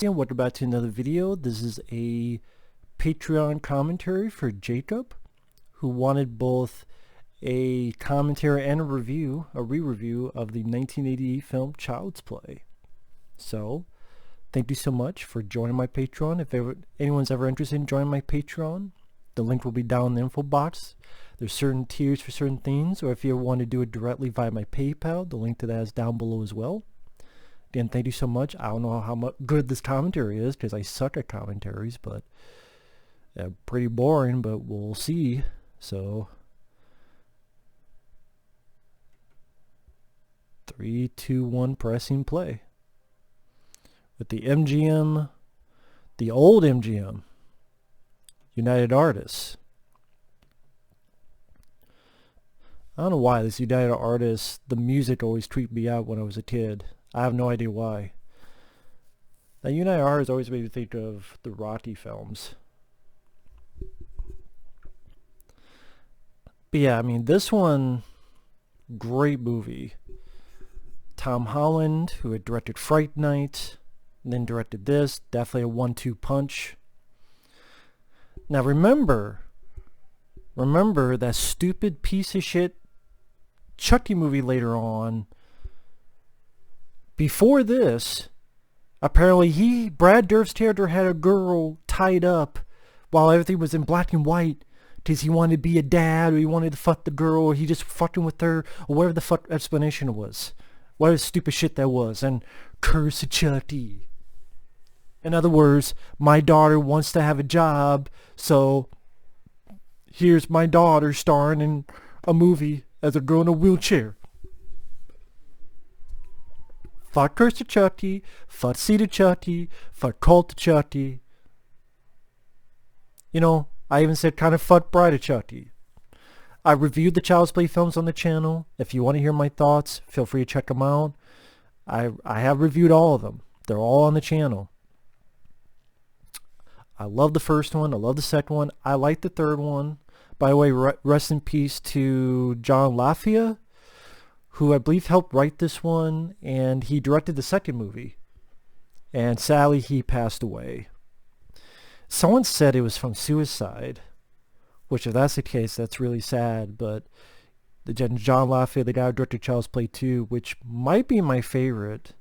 And welcome back to another video. This is a Patreon commentary for Jacob, who wanted both a commentary and a review, a re-review of the 1988 film Child's Play. So, thank you so much for joining my Patreon. If anyone's ever interested in joining my Patreon, the link will be down in the info box. There's certain tiers for certain things, or if you want to do it directly via my PayPal, the link to that is down below as well. Dan, thank you so much. I don't know how good this commentary is because I suck at commentaries, but pretty boring, but we'll see. So, 3, 2, 1, pressing play. With the MGM, the old MGM, United Artists. I don't know why this United Artists, the music always creeped me out when I was a kid. I have no idea why. Now, United Artists always made me think of the Rocky films. But yeah, I mean, this one, great movie. Tom Holland, who had directed Fright Night, and then directed this, definitely a 1-2 punch. Now remember that stupid piece of shit Chucky movie later on. Before this, apparently Brad Dourif's character had a girl tied up while everything was in black and white because he wanted to be a dad, or he wanted to fuck the girl, or he just fucking with her, or whatever the fuck explanation was. Whatever stupid shit that was. And curse of Chucky. In other words, my daughter wants to have a job, so here's my daughter starring in a movie as a girl in a wheelchair. Fuck Curse of Chucky, fuck Seed of Chucky, fuck Cult of Chucky. You know, I even said kind of fuck Bride of Chucky. I reviewed the Child's Play films on the channel. If you want to hear my thoughts, feel free to check them out. I have reviewed all of them. They're all on the channel. I love the first one. I love the second one. I like the third one. By the way, rest in peace to John LaFia, who I believe helped write this one, and he directed the second movie. And sadly, he passed away. Someone said it was from suicide, which if that's the case, that's really sad, but John LaFia, the guy who directed Child's Play 2, which might be my favorite.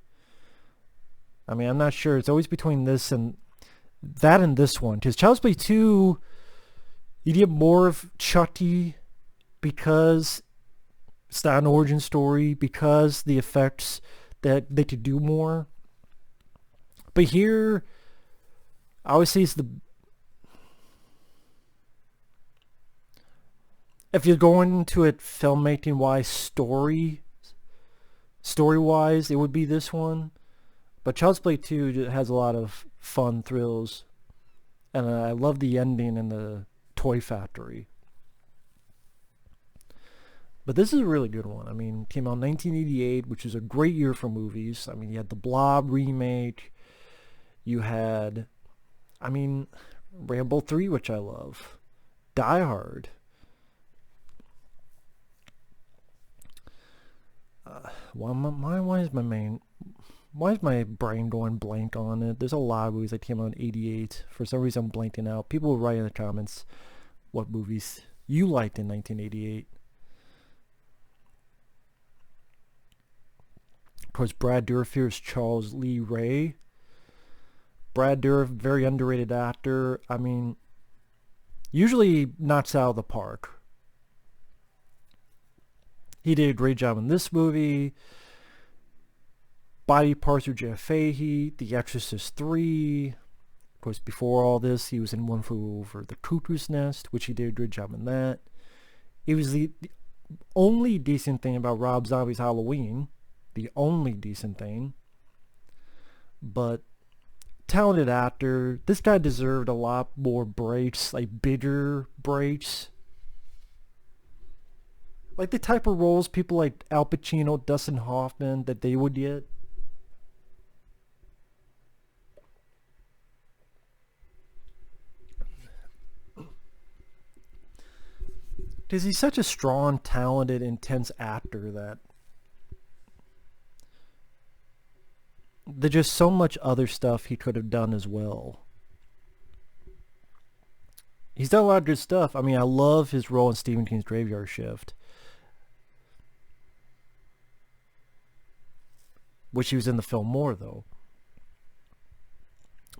I mean, I'm not sure. It's always between this and this one, because Child's Play 2, you get more of Chucky because it's not an origin story, because the effects that they could do more. But here, I always say it's if you're going into it filmmaking wise, story wise, it would be this one. But Child's Play 2 has a lot of fun thrills, and I love the ending in the toy factory. But this is a really good one. I mean, it came out in 1988, which is a great year for movies. I mean, you had the Blob remake. You had, I mean, Rambo 3, which I love. Die Hard. Why is my brain going blank on it? There's a lot of movies that came out in 88. For some reason, I'm blanking out. People will write in the comments what movies you liked in 1988. Of course, Brad Dourif here is Charles Lee Ray. Brad Dourif, very underrated actor. I mean, usually knocks out of the park. He did a great job in this movie. Body Parts with Jeff Fahey, The Exorcist 3. Of course, before all this, he was in One Flew Over the Cuckoo's Nest, which he did a good job in that. It was the only decent thing about Rob Zombie's Halloween. The only decent thing. But talented actor. This guy deserved a lot more breaks, like bigger breaks. Like the type of roles people like Al Pacino, Dustin Hoffman, that they would get. Because he's such a strong, talented, intense actor that there's just so much other stuff he could have done as well. He's done a lot of good stuff. I mean, I love his role in Stephen King's Graveyard Shift, which he was in the film more, though.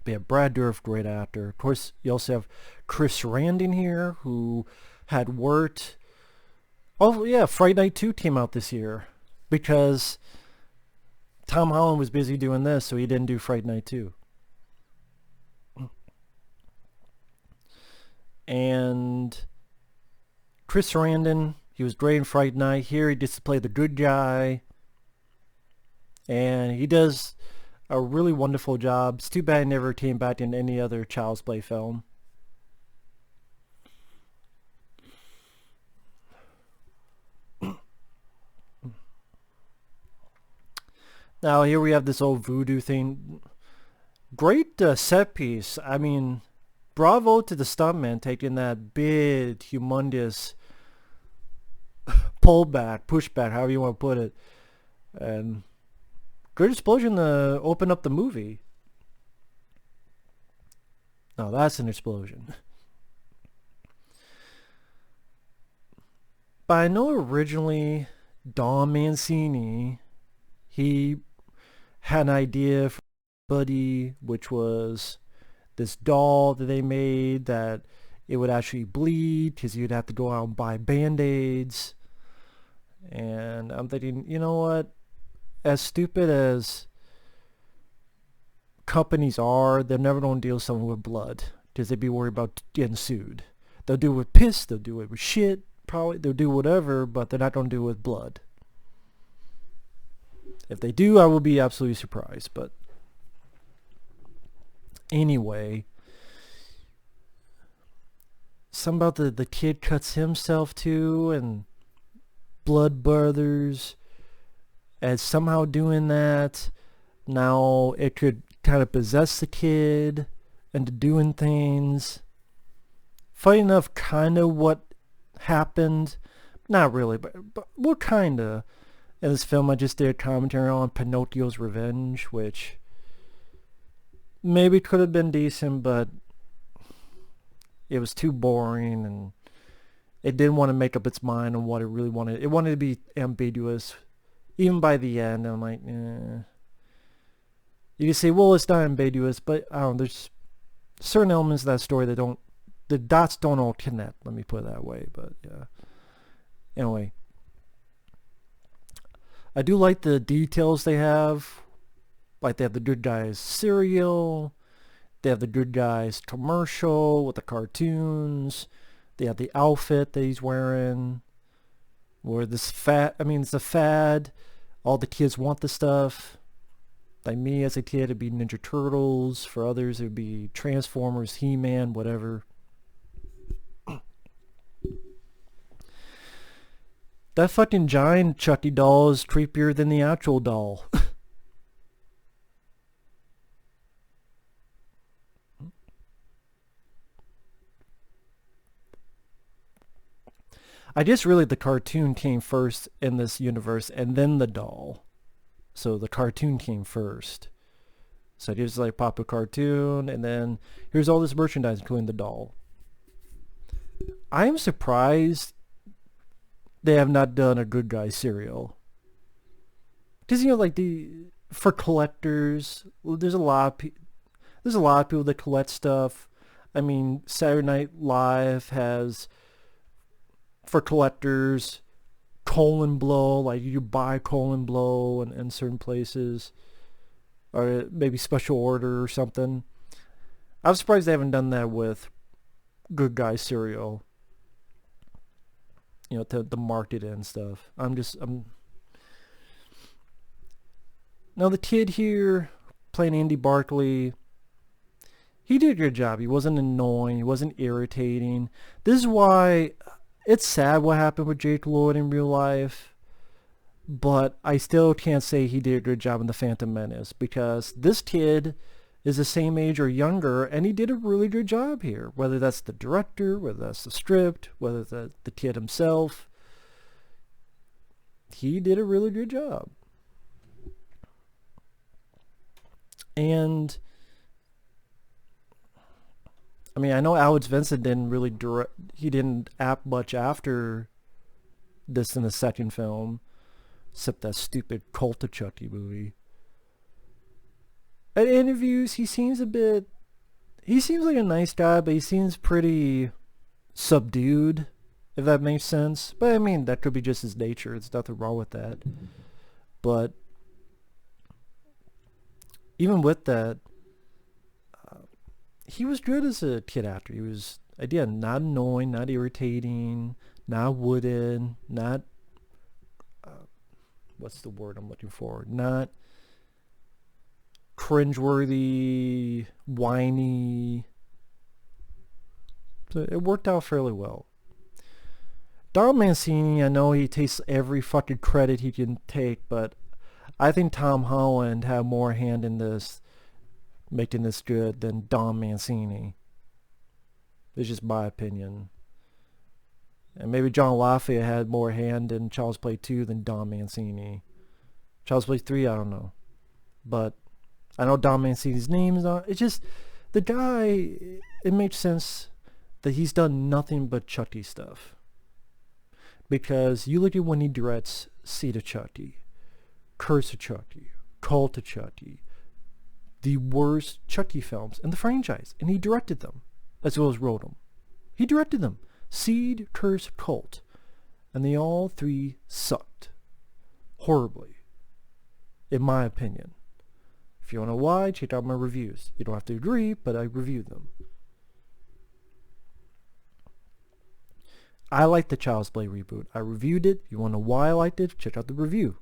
But yeah, Brad Dourif, great actor. Of course, you also have Chris Sarandon here, who had worked... Oh, yeah, Fright Night 2 came out this year, because Tom Holland was busy doing this, so he didn't do Fright Night 2. And Chris Sarandon, he was great in Fright Night. Here he gets to play the good guy. And he does a really wonderful job. It's too bad he never came back in any other Child's Play film. Now here we have this old voodoo thing. Great set piece. I mean, bravo to the stuntman taking that big, humongous pullback, pushback, however you want to put it. And good explosion to open up the movie. No, that's an explosion. But I know originally Don Mancini, he had an idea for Buddy, which was this doll that they made that it would actually bleed because you'd have to go out and buy Band-Aids. And I'm thinking, you know what? As stupid as companies are, they're never going to deal with someone with blood because they'd be worried about getting sued. They'll do it with piss, they'll do it with shit, probably, they'll do whatever, but they're not going to do it with blood. If they do, I will be absolutely surprised. But anyway, something about the kid cuts himself too, and Blood Brothers as somehow doing that. Now it could kind of possess the kid into doing things. Funny enough, kind of what happened. Not really, but what kind of. In this film, I just did a commentary on Pinocchio's Revenge, which maybe could have been decent, but it was too boring, and it didn't want to make up its mind on what it really wanted. It wanted to be ambiguous, even by the end. I'm like, eh. You can say, well, it's not ambiguous, but I don't know, there's certain elements of that story that don't, the dots don't all connect, let me put it that way, but yeah. Anyway. I do like the details they have. Like they have the Good Guys cereal. They have the Good Guys commercial with the cartoons. They have the outfit that he's wearing. Where this it's a fad. All the kids want the stuff. Like me as a kid, it'd be Ninja Turtles. For others, it'd be Transformers, He-Man, whatever. That fucking giant Chucky doll is creepier than the actual doll. I guess really the cartoon came first in this universe and then the doll. So the cartoon came first. So here's like pop a cartoon and then here's all this merchandise including the doll. I am surprised they have not done a Good Guy cereal. Because, you know, like for collectors, there's a lot of people that collect stuff. I mean, Saturday Night Live has, for collectors, Colon Blow, like you buy Colon Blow in certain places. Or maybe special order or something. I'm surprised they haven't done that with Good Guy cereal. You know, to market it and stuff. Now the kid here, playing Andy Barclay, he did a good job. He wasn't annoying. He wasn't irritating. This is why it's sad what happened with Jake Lloyd in real life. But I still can't say he did a good job in The Phantom Menace. Because this kid is the same age or younger, and he did a really good job here. Whether that's the director, whether that's the script, whether that's the kid himself. He did a really good job. And I mean, I know Alex Vincent didn't really direct, he didn't act much after this in the second film, except that stupid Cult of Chucky movie. At interviews, he seems like a nice guy, but he seems pretty subdued, if that makes sense. But I mean, that could be just his nature. There's nothing wrong with that. But even with that, he was good as a kid actor. He was, again, not annoying, not irritating, not wooden, not, what's the word I'm looking for? Not cringeworthy, whiny. So it worked out fairly well. Don Mancini, I know he takes every fucking credit he can take, but I think Tom Holland had more hand in this, making this good, than Don Mancini. It's just my opinion. And maybe John LaFayette had more hand in Child's Play 2 than Don Mancini. Child's Play 3, I don't know. But I know Don Mancini's name is on. It's just, the guy, it makes sense that he's done nothing but Chucky stuff. Because you look at when he directs Seed of Chucky, Curse of Chucky, Cult of Chucky, the worst Chucky films in the franchise, and he directed them, as well as wrote them. He directed them. Seed, Curse, Cult. And they all three sucked. Horribly. In my opinion. If you want to know why, check out my reviews. You don't have to agree, but I reviewed them. I liked the Child's Play reboot. I reviewed it. If you want to know why I liked it, check out the review.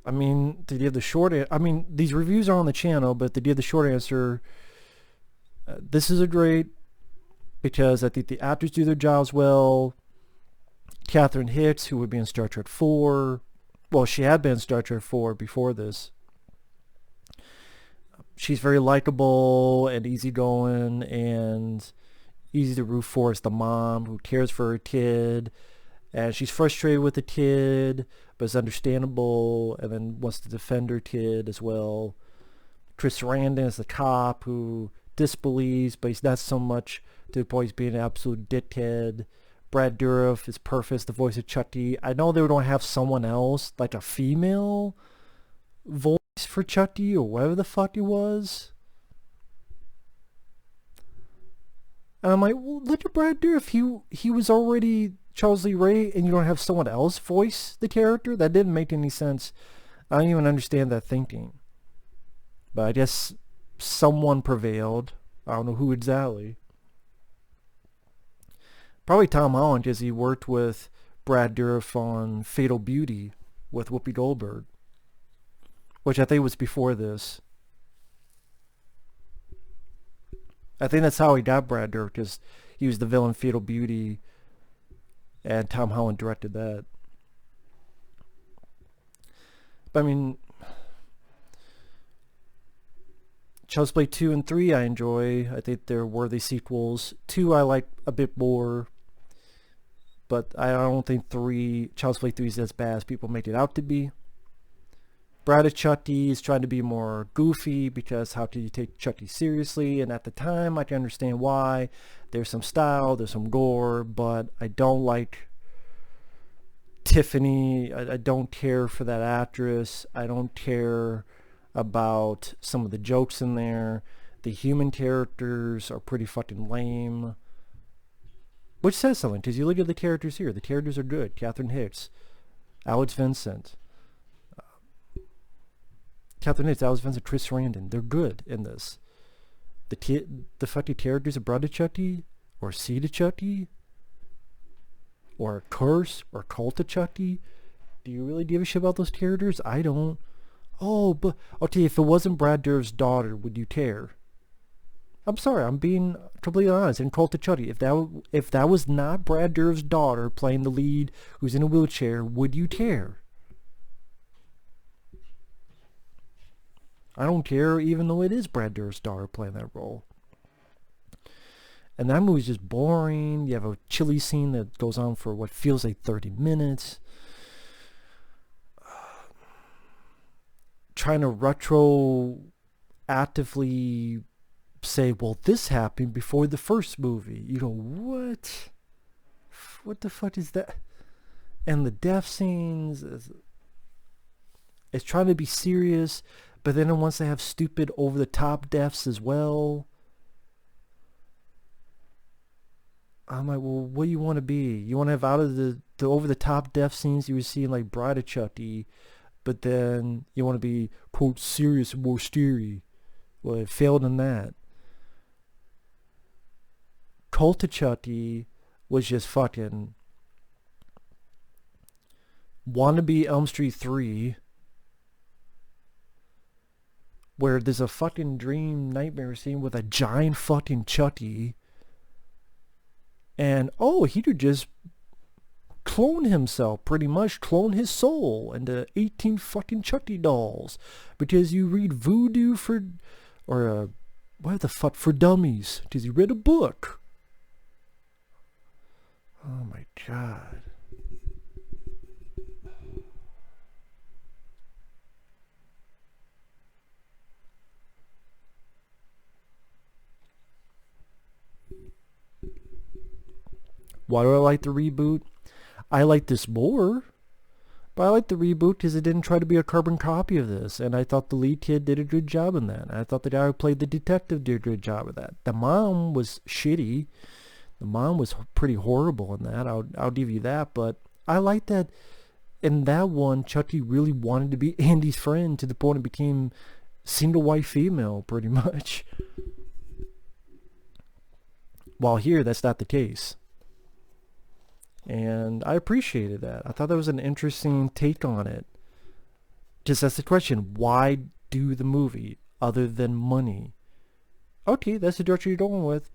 I mean, to give the short answer, I mean, these reviews are on the channel, but to give the short answer, this is a great, because I think the actors do their jobs well. Catherine Hicks, who would be in Star Trek 4, well, she had been in Star Trek 4 before this. She's very likable and easygoing and easy to root for as the mom who cares for her kid. And she's frustrated with the kid, but it's understandable, and then wants to defend her kid as well. Chris Sarandon is the cop who disbelieves, but he's not so much to the point he's being an absolute dickhead. Brad Dourif is perfect, the voice of Chucky. I know they don't have someone else, like a female voice for Chucky, or whatever the fuck it was. And I'm like, well, look at Brad Dourif. He was already Charles Lee Ray, and you don't have someone else voice the character? That didn't make any sense. I don't even understand that thinking. But I guess someone prevailed. I don't know who exactly. Probably Tom Holland, because he worked with Brad Dourif on Fatal Beauty with Whoopi Goldberg, which I think was before this. I think that's how he got Brad Dourif, because he was the villain Fatal Beauty, and Tom Holland directed that. But I mean, Child's Play 2 and 3 I enjoy. I think they're worthy sequels. 2 I like a bit more, but I don't think Child's Play 3 is as bad as people make it out to be. Bride of Chucky is trying to be more goofy, because how can you take Chucky seriously? And at the time, I can understand why. There's some style, there's some gore, but I don't like Tiffany. I don't care for that actress. I don't care about some of the jokes in there. The human characters are pretty fucking lame. Which says something, because you look at the characters here. The characters are good. Catherine Hicks, Alex Vincent, Alex Vincent, Chris Sarandon. They're good in this. The fucking characters of Bride of Chucky, or Seed of Chucky, or Curse, or Cult of Chucky. Do you really give a shit about those characters? I don't. Oh, but okay, if it wasn't Brad Dourif's daughter, would you care? I'm sorry, I'm being completely honest. In Cult of Chucky, if that was not Brad Dourif's daughter playing the lead, who's in a wheelchair, would you care? I don't care, even though it is Brad Dourif's daughter playing that role. And that movie's just boring. You have a chilly scene that goes on for what feels like 30 minutes. trying to retroactively say, well, this happened before the first movie. You know, what? What the fuck is that? And the death scenes is trying to be serious, but then it wants to have stupid over-the-top deaths as well. I'm like, well, what do you want to be? You want to have out of the over-the-top death scenes you would see in like Bride of Chucky, but then you want to be, quote, serious and more scary. Well, it failed in that. Cult of Chucky was just fucking wannabe Elm Street 3, where there's a fucking dream nightmare scene with a giant fucking Chucky, and he could just clone himself, pretty much clone his soul into 18 fucking Chucky dolls, because you read Voodoo for Dummies, because you read a book. Oh my god. Why do I like the reboot? I like this more, but I like the reboot because it didn't try to be a carbon copy of this, and I thought the lead kid did a good job in that. I thought the guy who played the detective did a good job of that. The mom was shitty. The mom was pretty horrible in that. I'll give you that, but I like that in that one, Chucky really wanted to be Andy's friend to the point it became single white female, pretty much. While here, that's not the case. And I appreciated that. I thought that was an interesting take on it. Just that's the question. Why do the movie other than money? Okay, that's the direction you're going with.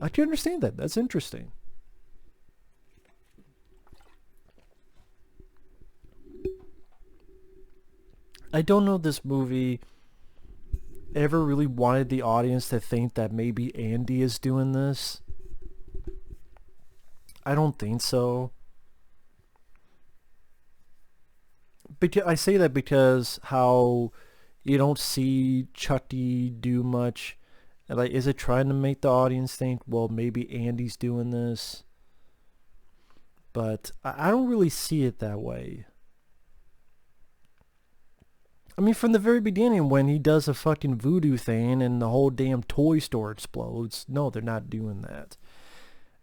I can understand that. That's interesting. I don't know if this movie ever really wanted the audience to think that maybe Andy is doing this. I don't think so. Because I say that because how you don't see Chucky do much. Like, is it trying to make the audience think, well, maybe Andy's doing this? But I don't really see it that way. I mean, from the very beginning, when he does a fucking voodoo thing and the whole damn toy store explodes, no, they're not doing that.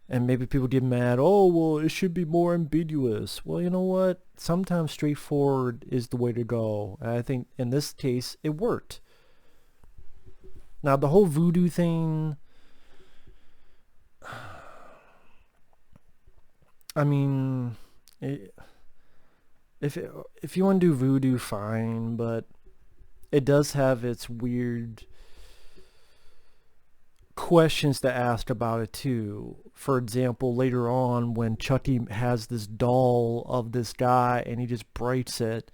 And maybe people get mad, oh, well, it should be more ambiguous. Well, you know what? Sometimes straightforward is the way to go. And I think in this case, it worked. Now, the whole voodoo thing, I mean, if you want to do voodoo, fine, but it does have its weird questions to ask about it too. For example, later on when Chucky has this doll of this guy and he just breaks it,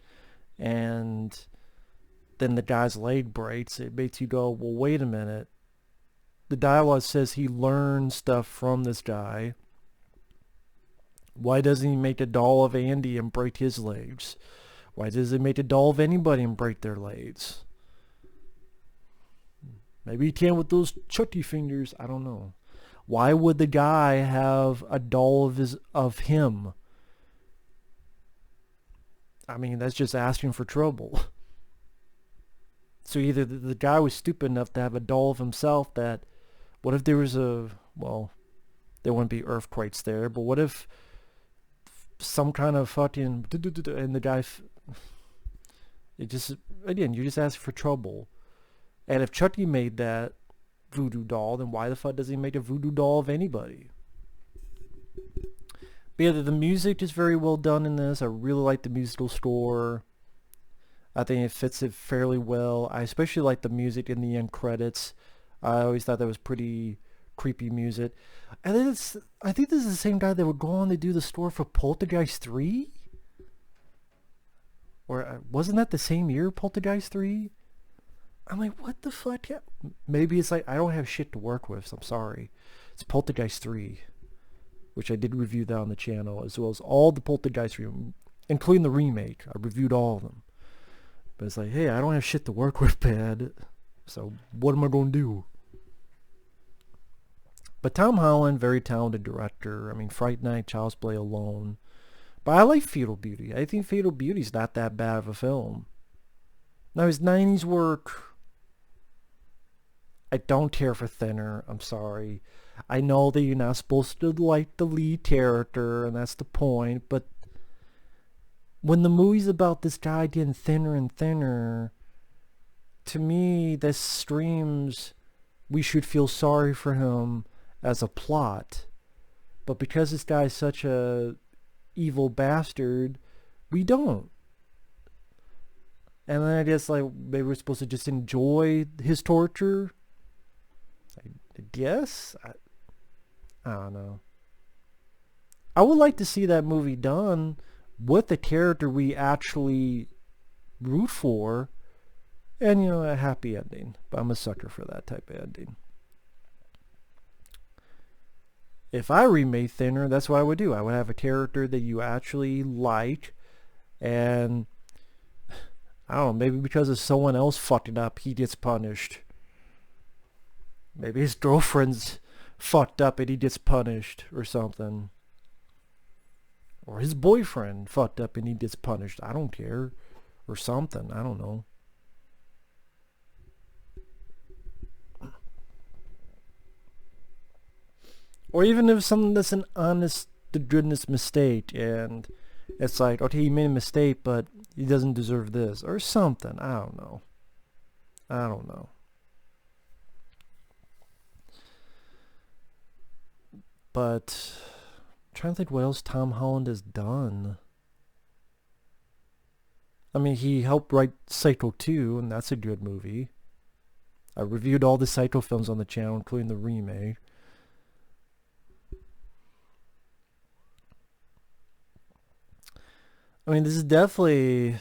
and then the guy's leg breaks, it makes you go, well, wait a minute. The dialogue says he learned stuff from this guy. Why doesn't he make a doll of Andy and break his legs? Why does he make a doll of anybody and break their legs? Maybe he can with those Chucky fingers. I don't know. Why would the guy have a doll of him? I mean, that's just asking for trouble. So either the guy was stupid enough to have a doll of himself that, what if there was well, there wouldn't be earthquakes there, but what if some kind of fucking, and the guy, it just, again, you just ask for trouble. And if Chucky made that voodoo doll, then why the fuck does he make a voodoo doll of anybody? But yeah, the music is very well done in this. I really like the musical score. I think it fits it fairly well. I especially like the music in the end credits. I always thought that was pretty creepy music. And then I think this is the same guy that would go on to do the score for Poltergeist 3? Or wasn't that the same year, Poltergeist 3? I'm like, what the fuck? Maybe it's like, I don't have shit to work with, so I'm sorry. It's Poltergeist 3, which I did review that on the channel, as well as all the Poltergeist, including the remake. I reviewed all of them. But it's like, hey, I don't have shit to work with, Dad. So what am I going to do? But Tom Holland, very talented director. I mean, Fright Night, Child's Play alone. But I like Fatal Beauty. I think Fatal Beauty's not that bad of a film. Now, his 90s work, I don't care for Thinner. I'm sorry. I know that you're not supposed to like the lead character, and that's the point, but when the movie's about this guy getting thinner and thinner, to me, this screams we should feel sorry for him as a plot. But because this guy's such a evil bastard, we don't. And then I guess like maybe we're supposed to just enjoy his torture. I guess. I don't know. I would like to see that movie done with the character we actually root for, and a happy ending. But I'm a sucker for that type of ending. If I remade Thinner, that's what I would do. I would have a character that you actually like, and I don't know, maybe because of someone else fucking up, he gets punished. Maybe his girlfriend's fucked up and he gets punished or something. Or his boyfriend fucked up and he gets punished. I don't care. Or something. I don't know. Or even if something that's an honest to goodness mistake and it's like, okay, he made a mistake but he doesn't deserve this. Or something. I don't know. I don't know. But I'm trying to think what else Tom Holland has done. I mean, he helped write Psycho 2, and that's a good movie. I reviewed all the Psycho films on the channel, including the remake. I mean, this is definitely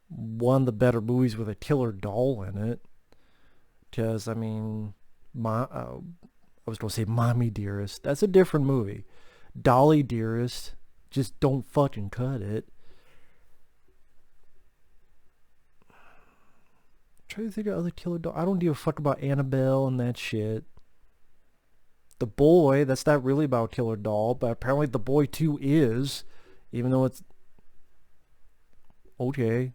one of the better movies with a killer doll in it. Because, I mean, I was going to say Mommy Dearest. That's a different movie. Dolly Dearest. Just don't fucking cut it. I'm trying to think of other killer doll. I don't give a fuck about Annabelle and that shit. The Boy, that's not really about killer doll, but apparently The Boy 2 is. Even though it's... okay.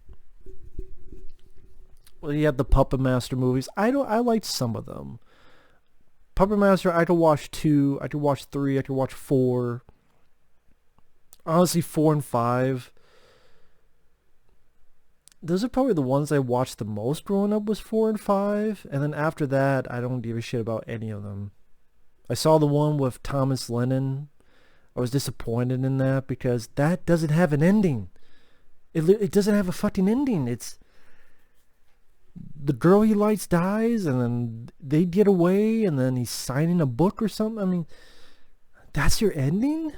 Well, you have the Puppet Master movies. I liked some of them. Puppet Master, I could watch 2, I could watch 3, I could watch 4. Honestly, 4 and 5. Those are probably the ones I watched the most growing up was 4 and 5. And then after that, I don't give a shit about any of them. I saw the one with Thomas Lennon. I was disappointed in that because that doesn't have an ending. It doesn't have a fucking ending. It's... the girl he likes dies, and then they get away, and then he's signing a book or something. I mean, that's your ending?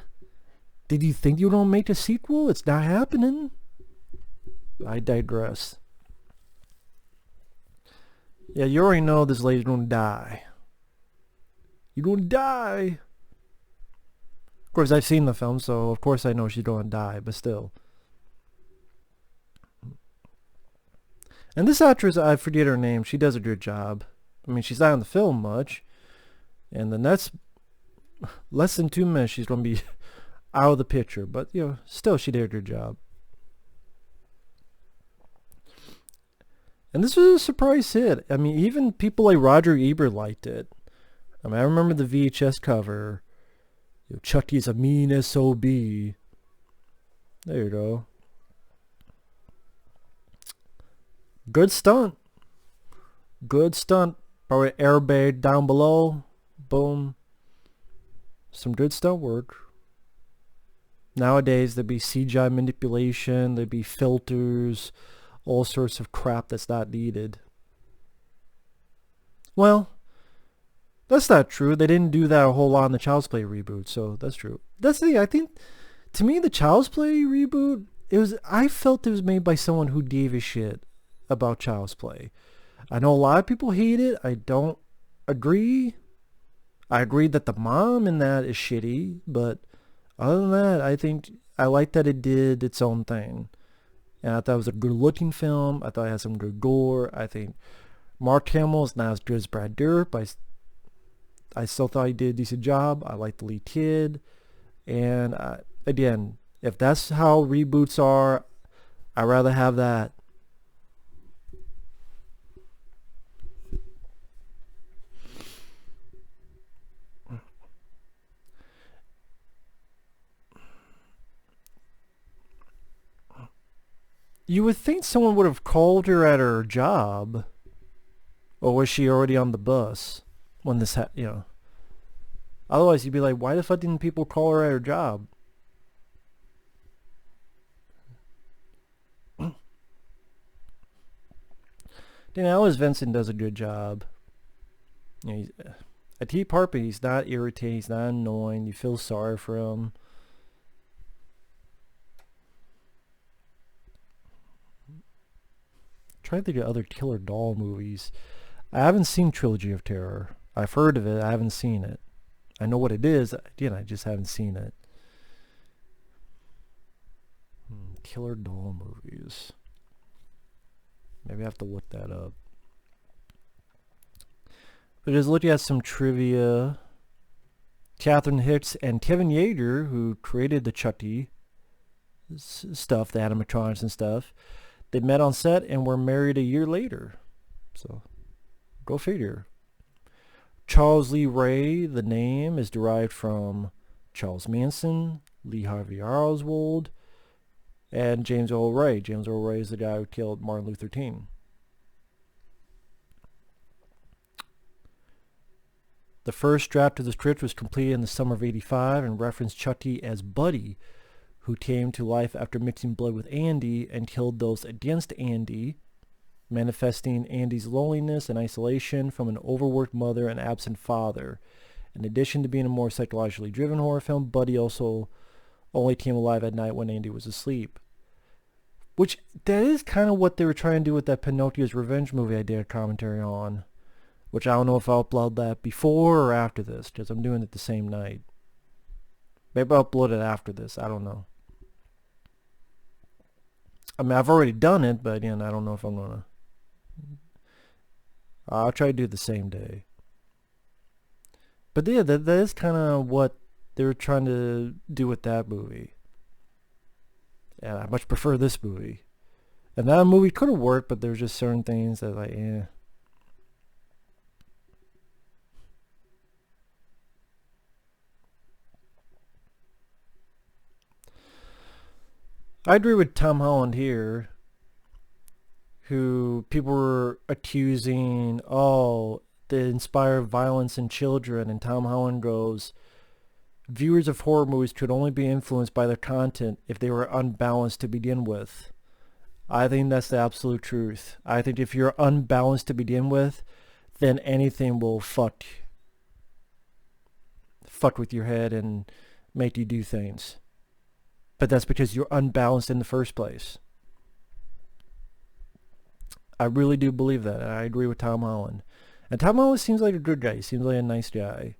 Did you think you were going to make a sequel? It's not happening. I digress. Yeah, you already know this lady's going to die. You're going to die. Of course, I've seen the film, so of course I know she's going to die, but still. And this actress, I forget her name, she does a good job. I mean, she's not in the film much. And the next less than 2 minutes, she's going to be out of the picture. But, still, she did a good job. And this was a surprise hit. I mean, even people like Roger Ebert liked it. I mean, I remember the VHS cover. Chucky's a mean SOB. There you go. Good stunt. Good stunt. Probably airbag down below. Boom. Some good stunt work. Nowadays, there'd be CGI manipulation. There'd be filters. All sorts of crap that's not needed. Well, that's not true. They didn't do that a whole lot in the Child's Play reboot, so that's true. That's the thing. I think, to me, the Child's Play reboot, I felt it was made by someone who gave a shit about Child's Play. I know a lot of people hate it. I don't agree. I agree that the mom in that is shitty, but other than that, I think I like that it did its own thing. And I thought it was a good looking film. I thought it had some good gore. I think Mark Hamill is not as good as Brad Dourif, but I still thought he did a decent job. I liked the lead kid. And again, if that's how reboots are, I'd rather have that. You would think someone would have called her at her job. Or was she already on the bus when this Otherwise, you'd be like, why the fuck didn't people call her at her job? Alice Vincent does a good job. At T. Parker, he's not irritating, he's not annoying. You feel sorry for him. Trying to think of other killer doll movies. I haven't seen Trilogy of Terror. I've heard of it. I haven't seen it. I know what it is. Again, I just haven't seen it. Killer doll movies. Maybe I have to look that up. But just looking at some trivia. Catherine Hicks and Kevin Yeager, who created the Chucky stuff, the animatronics and stuff, they met on set and were married a year later. So, go figure. Charles Lee Ray, the name, is derived from Charles Manson, Lee Harvey Oswald, and James Earl Ray. James Earl Ray is the guy who killed Martin Luther King. The first draft of the script was completed in the summer of '85 and referenced Chucky as Buddy, who came to life after mixing blood with Andy and killed those against Andy, manifesting Andy's loneliness and isolation from an overworked mother and absent father. In addition to being a more psychologically driven horror film, Buddy also only came alive at night when Andy was asleep. Which, that is kind of what they were trying to do with that Pinocchio's Revenge movie I did a commentary on. Which I don't know if I'll upload that before or after this, because I'm doing it the same night. Maybe I'll upload it after this, I don't know. I mean, I've already done it, but again, I don't know if I'm going to. I'll try to do it the same day. But yeah, that is kind of what they were trying to do with that movie. And I much prefer this movie. And that movie could have worked, but there's just certain things that like, eh. I agree with Tom Holland here, who people were accusing, to inspire violence in children, and Tom Holland goes, viewers of horror movies could only be influenced by their content if they were unbalanced to begin with. I think that's the absolute truth. I think if you're unbalanced to begin with, then anything will fuck with your head and make you do things. But that's because you're unbalanced in the first place. I really do believe that. I agree with Tom Holland. And Tom Holland seems like a good guy. He seems like a nice guy.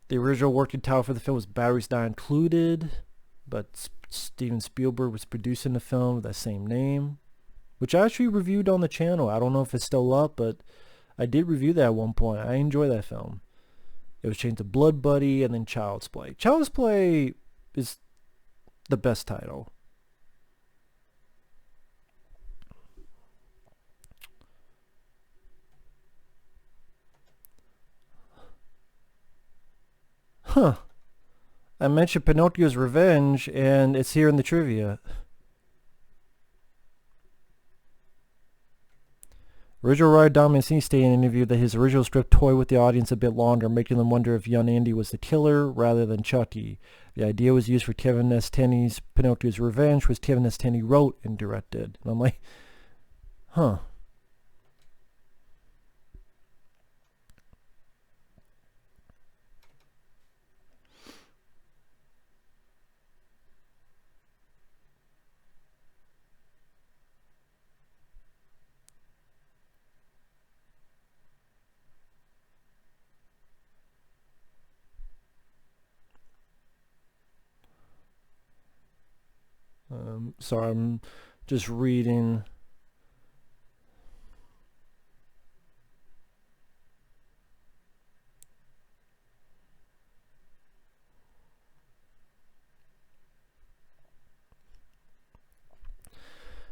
The original working title for the film was Batteries Not Included, but Steven Spielberg was producing the film with that same name, which I actually reviewed on the channel. I don't know if it's still up, but I did review that at one point. I enjoy that film. It was changed to Blood Buddy and then Child's Play. Child's Play is the best title. Huh. I mentioned Pinocchio's Revenge, and it's here in the trivia. Original writer Don Mancini stated in an interview that his original script toyed with the audience a bit longer, making them wonder if young Andy was the killer rather than Chucky. The idea was used for Kevin S. Tenney's Pinocchio's Revenge, which Kevin S. Tenney wrote and directed. And I'm like, huh. Sorry, I'm just reading.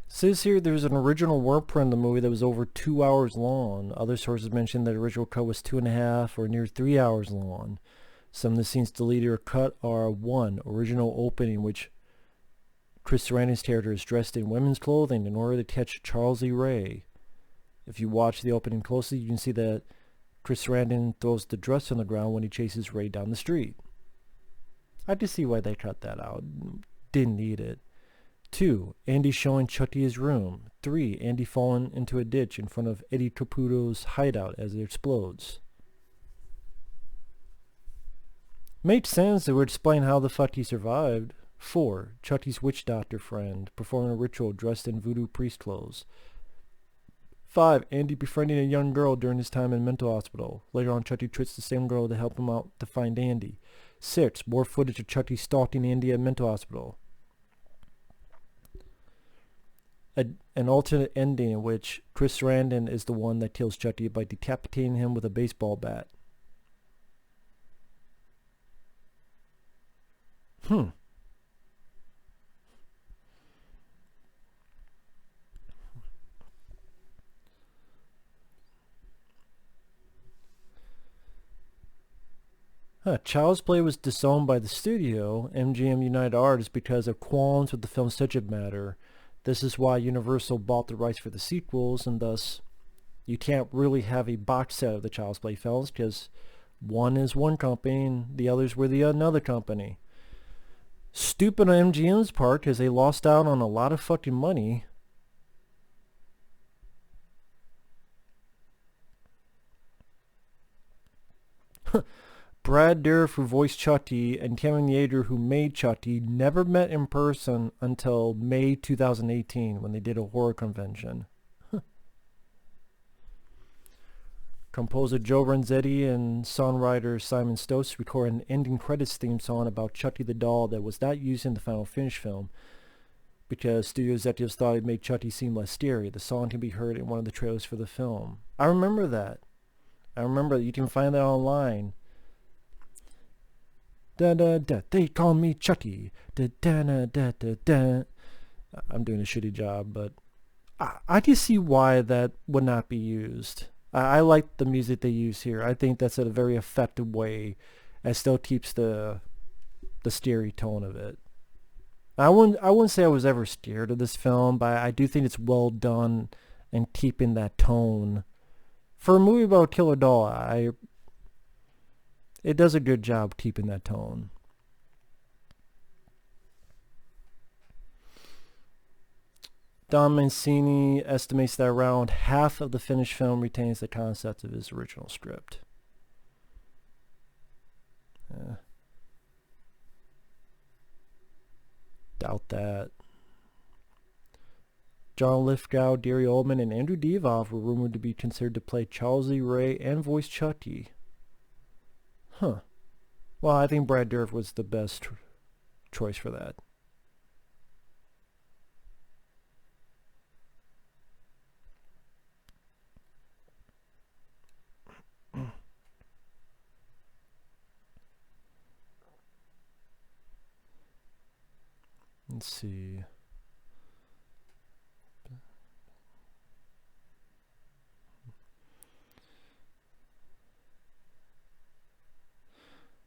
Says here there's an original word print in the movie that was over 2 hours long. Other sources mention that the original cut was 2.5 or near 3 hours long. Some of the scenes deleted or cut are: 1. Original opening, which Chris Sarandon's character is dressed in women's clothing in order to catch Charles E. Ray. If you watch the opening closely, you can see that Chris Sarandon throws the dress on the ground when he chases Ray down the street. I just see why they cut that out. Didn't need it. 2. Andy showing Chucky his room. 3. Andy falling into a ditch in front of Eddie Caputo's hideout as it explodes. Makes sense. It would explain how the fuck he survived. 4. Chucky's witch doctor friend performing a ritual dressed in voodoo priest clothes. 5. Andy befriending a young girl during his time in mental hospital. Later on, Chucky tricks the same girl to help him out to find Andy. 6. More footage of Chucky stalking Andy at mental hospital. An alternate ending in which Chris Sarandon is the one that kills Chucky by decapitating him with a baseball bat. Child's Play was disowned by the studio, MGM United Artists, because of qualms with the film's subject matter. This is why Universal bought the rights for the sequels, and thus you can't really have a box set of the Child's Play films because one is one company and the others were the another company. Stupid on MGM's part because they lost out on a lot of fucking money. Brad Dourif, who voiced Chucky, and Kevin Yeager, who made Chucky, never met in person until May 2018 when they did a horror convention. Composer Joe Renzetti and songwriter Simon Stokes recorded an ending credits theme song about Chucky the doll that was not used in the final finish film because studio executives thought it made Chucky seem less scary. The song can be heard in one of the trailers for the film. I remember that. You can find that online. Da da da, they call me Chucky. Da da da da da da. I'm doing a shitty job, but I can see why that would not be used. I like the music they use here. I think that's a very effective way, and still keeps the scary tone of it. I wouldn't say I was ever scared of this film, but I do think it's well done in keeping that tone. For a movie about a killer doll, it does a good job keeping that tone. Don Mancini estimates that around half of the finished film retains the concept of his original script. Doubt that. John Lithgow, Gary Oldman, and Andrew Divoff were rumored to be considered to play Charles E. Ray and voice Chucky. Well, I think Brad Dourif was the best choice for that. Let's see.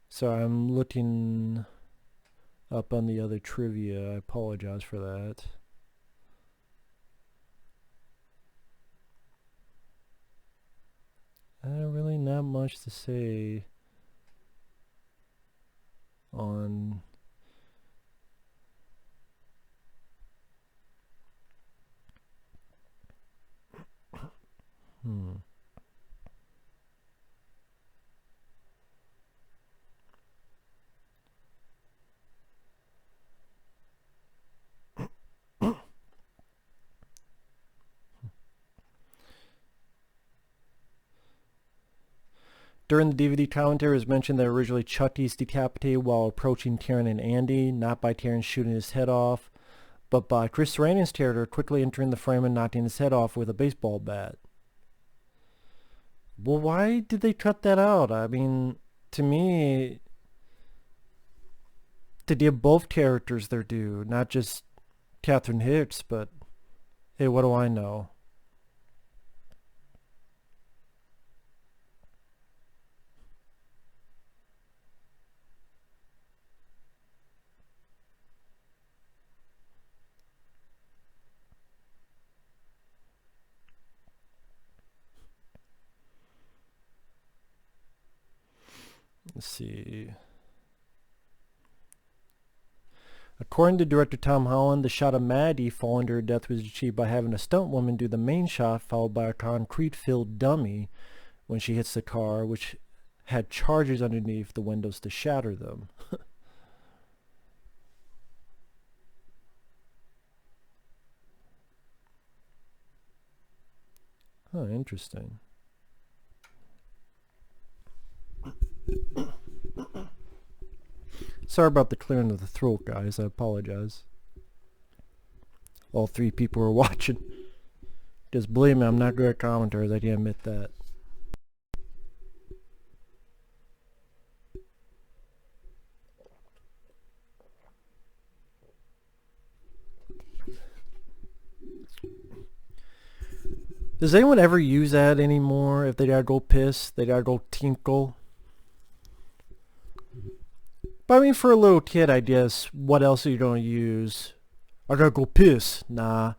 So I'm looking up on the other trivia. I apologize for that. Really not much to say on During the DVD commentary, it was mentioned that originally Chucky's decapitated while approaching Karen and Andy, not by Karen shooting his head off, but by Chris Sarandon's character quickly entering the frame and knocking his head off with a baseball bat. Well, why did they cut that out? I mean, to me, to give both characters their due, not just Catherine Hicks, but hey, what do I know? Let's see. According to director Tom Holland, the shot of Maddie falling to her death was achieved by having a stunt woman do the main shot followed by a concrete-filled dummy when she hits the car, which had charges underneath the windows to shatter them. Huh, interesting. Sorry about the clearing of the throat, guys. I apologize. All 3 people are watching. Just believe me, I'm not good at commentaries. I can admit that. Does anyone ever use that anymore? If they gotta go piss, they gotta go tinkle. But I mean, for a little kid, I guess, what else are you gonna use? I gotta go piss. Nah.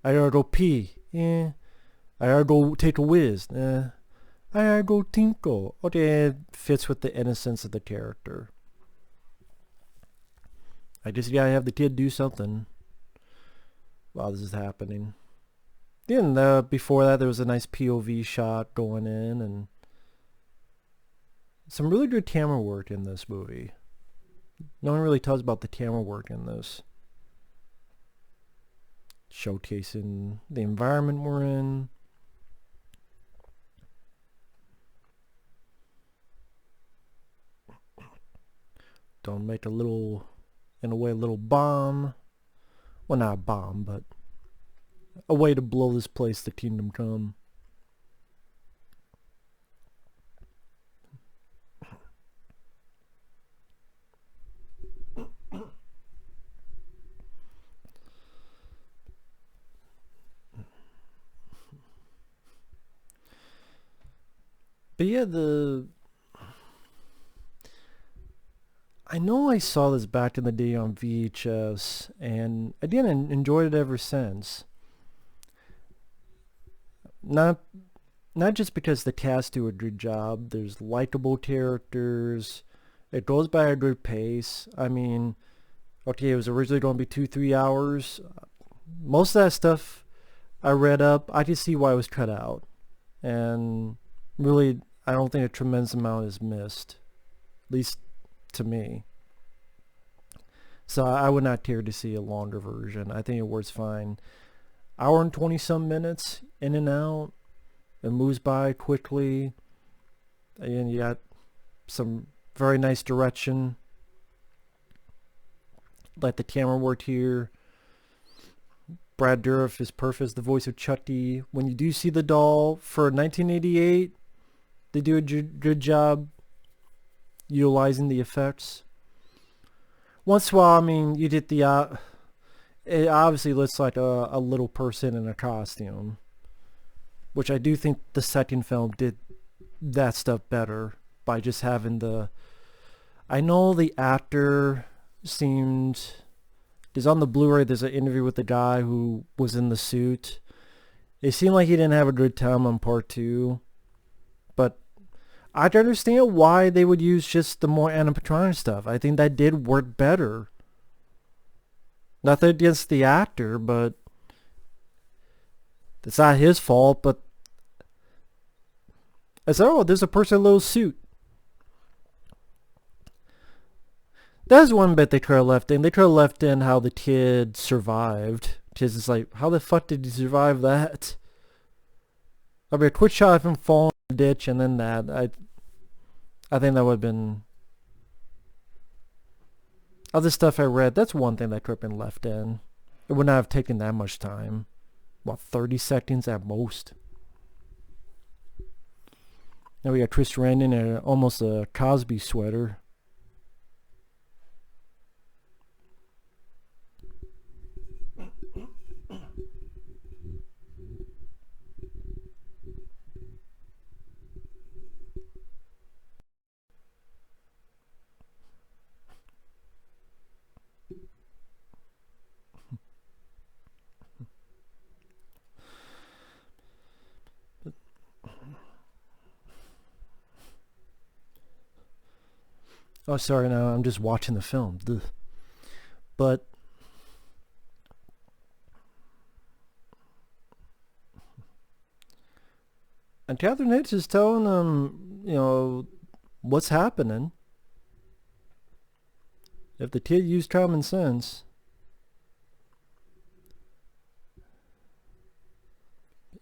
I gotta go pee. I gotta go take a whiz. I gotta go tinkle. Okay, it fits with the innocence of the character. I just gotta have the kid do something while this is happening. Then before that, there was a nice POV shot going in, and some really good camera work in this movie. No one really talks about the camera work in this. Showcasing the environment we're in. Don't make a little, in a way, a little bomb. Well, not a bomb, but a way to blow this place to Kingdom Come. But yeah, I know I saw this back in the day on VHS, and I didn't enjoy it ever since. Not just because the cast do a good job. There's likable characters. It goes by a good pace. I mean, okay, it was originally going to be 2-3 hours. Most of that stuff I read up, I can see why it was cut out. And really, I don't think a tremendous amount is missed. At least to me. So I would not care to see a longer version. I think it works fine. Hour and 20 some minutes, in and out. It moves by quickly. And you got some very nice direction. Like the camera work here. Brad Dourif is perfect as the voice of Chucky. When you do see the doll for 1988, they do a good job utilizing the effects. Once in a while, I mean, you get the it obviously looks like a little person in a costume, which I do think the second film did that stuff better by just having the, I know the actor seemed, because on the Blu-ray there's an interview with the guy who was in the suit. It seemed like he didn't have a good time on part 2, but I can understand why they would use just the more animatronic stuff. I think that did work better. Nothing against the actor, but it's not his fault. But I said, oh, there's a person in a little suit. That's one bit they could have left in. They could have left in how the kid survived. Because it's like, how the fuck did he survive that? I mean, a quick shot of him falling in the ditch and then that. I think that would have been... Other stuff I read, that's one thing that could have been left in. It would not have taken that much time. What, 30 seconds at most? Now we got Chris Sarandon in almost a Cosby sweater. Oh, sorry, no, I'm just watching the film. Ugh. But and Catherine Hitch is telling them, what's happening. If the kid used common sense,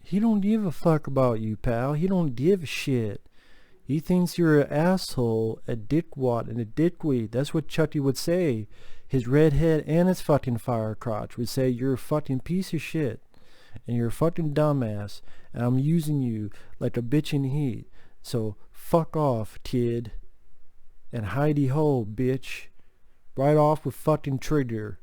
he don't give a fuck about you, pal. He don't give a shit. He thinks you're an asshole, a dickwad, and a dickweed. That's what Chucky would say. His redhead and his fucking fire crotch would say you're a fucking piece of shit. And you're a fucking dumbass. And I'm using you like a bitch in heat. So fuck off, kid. And hidey ho, bitch. Right off with fucking trigger.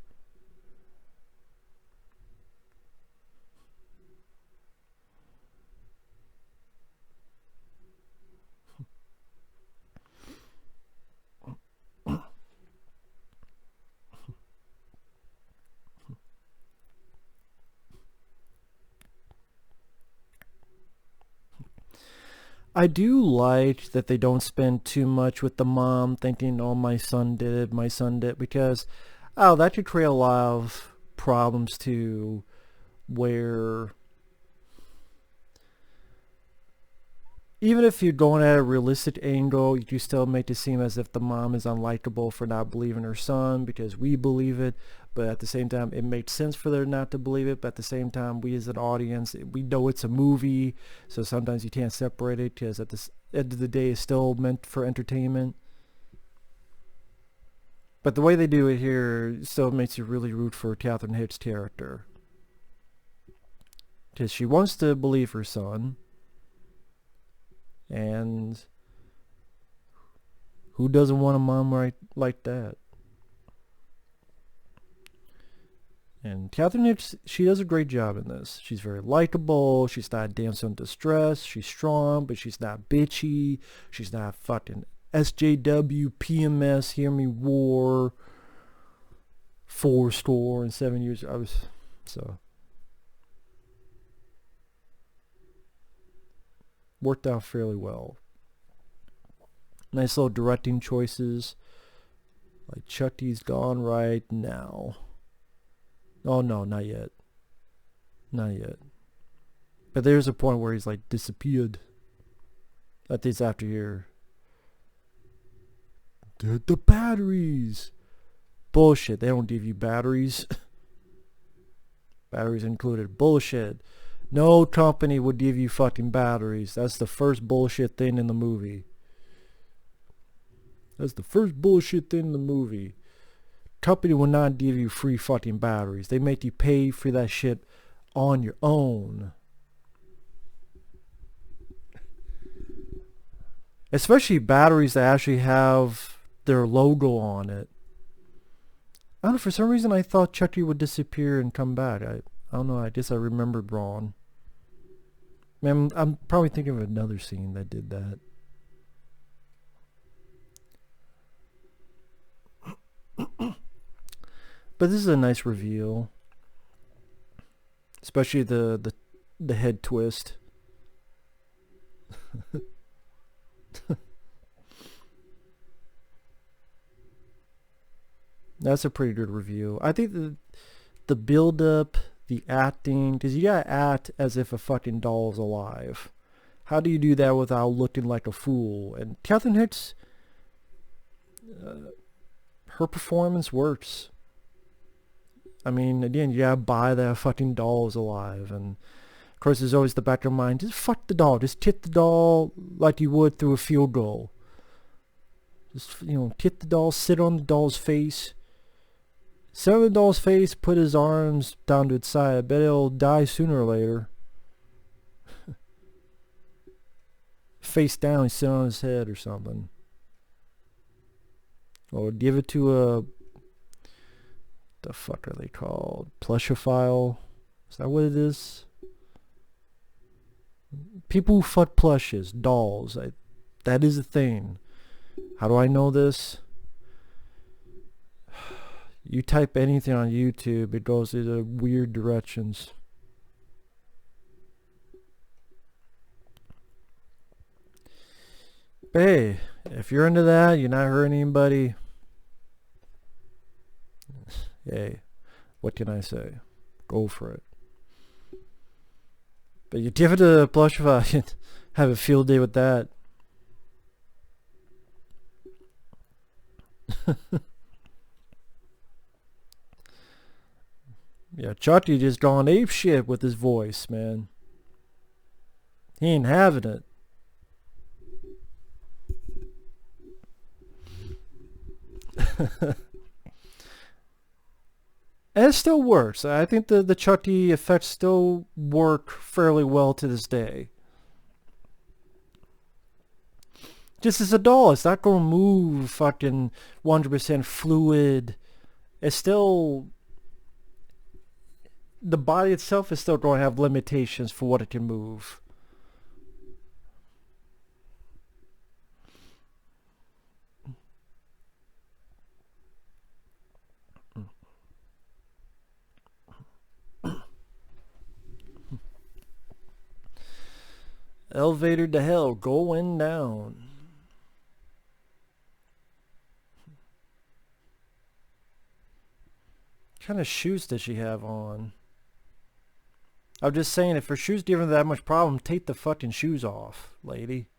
I do like that they don't spend too much with the mom thinking, oh, my son did, because, oh, that could create a lot of problems too, where even if you're going at a realistic angle, you still make it seem as if the mom is unlikable for not believing her son, because we believe it, but at the same time, it makes sense for her not to believe it, but at the same time, we as an audience, we know it's a movie, so sometimes you can't separate it, because at the end of the day, it's still meant for entertainment. But the way they do it here still makes you really root for Catherine Hitch's character. Because she wants to believe her son, and who doesn't want a mom like that? And Catherine Hitch, she does a great job in this. She's very likable. She's not damsel in distress. She's strong, but she's not bitchy. She's not fucking SJW, PMS, hear me war, 4 years. Worked out fairly well. Nice little directing choices. Like Chucky's gone right now. Oh no, not yet. Not yet. But there's a point where he's like disappeared. At least after here. The batteries! Bullshit, they don't give you batteries. Batteries included. Bullshit. No company would give you fucking batteries. That's the first bullshit thing in the movie. That's the first bullshit thing in the movie. Company will not give you free fucking batteries. They make you pay for that shit on your own. Especially batteries that actually have their logo on it. I don't know, for some reason I thought Chucky would disappear and come back. I don't know, I guess I remembered wrong. Man, I'm probably thinking of another scene that did that. But this is a nice reveal. Especially the head twist. That's a pretty good review. I think the build up, the acting, because you gotta act as if a fucking doll is alive. How do you do that without looking like a fool? And Catherine Hicks, her performance works. I mean, again, you gotta buy that fucking doll is alive. And of course, there's always the back of your mind, just fuck the doll. Just hit the doll like you would through a field goal. Just, hit the doll, sit on the doll's face. Sit on the doll's face, put his arms down to its side. I bet it'll die sooner or later. Face down, sit on his head or something. Or give it to a... the fuck are they called? Plushophile? Is that what it is? People who fuck plushes, dolls. That is a thing. How do I know this? You type anything on YouTube, it goes into weird directions. But hey, if you're into that, you're not hurting anybody. Hey, what can I say? Go for it. But you give it a Plushophile, have a field day with that. Yeah, Chucky just gone ape shit with his voice, man. He ain't having it. And it still works. I think the Chucky effects still work fairly well to this day. Just as a doll, it's not going to move fucking 100% fluid. It's still... the body itself is still going to have limitations for what it can move. Elevator to hell going down. What kind of shoes does she have on? I'm just saying, if her shoes giving her that much problem, take the fucking shoes off, lady.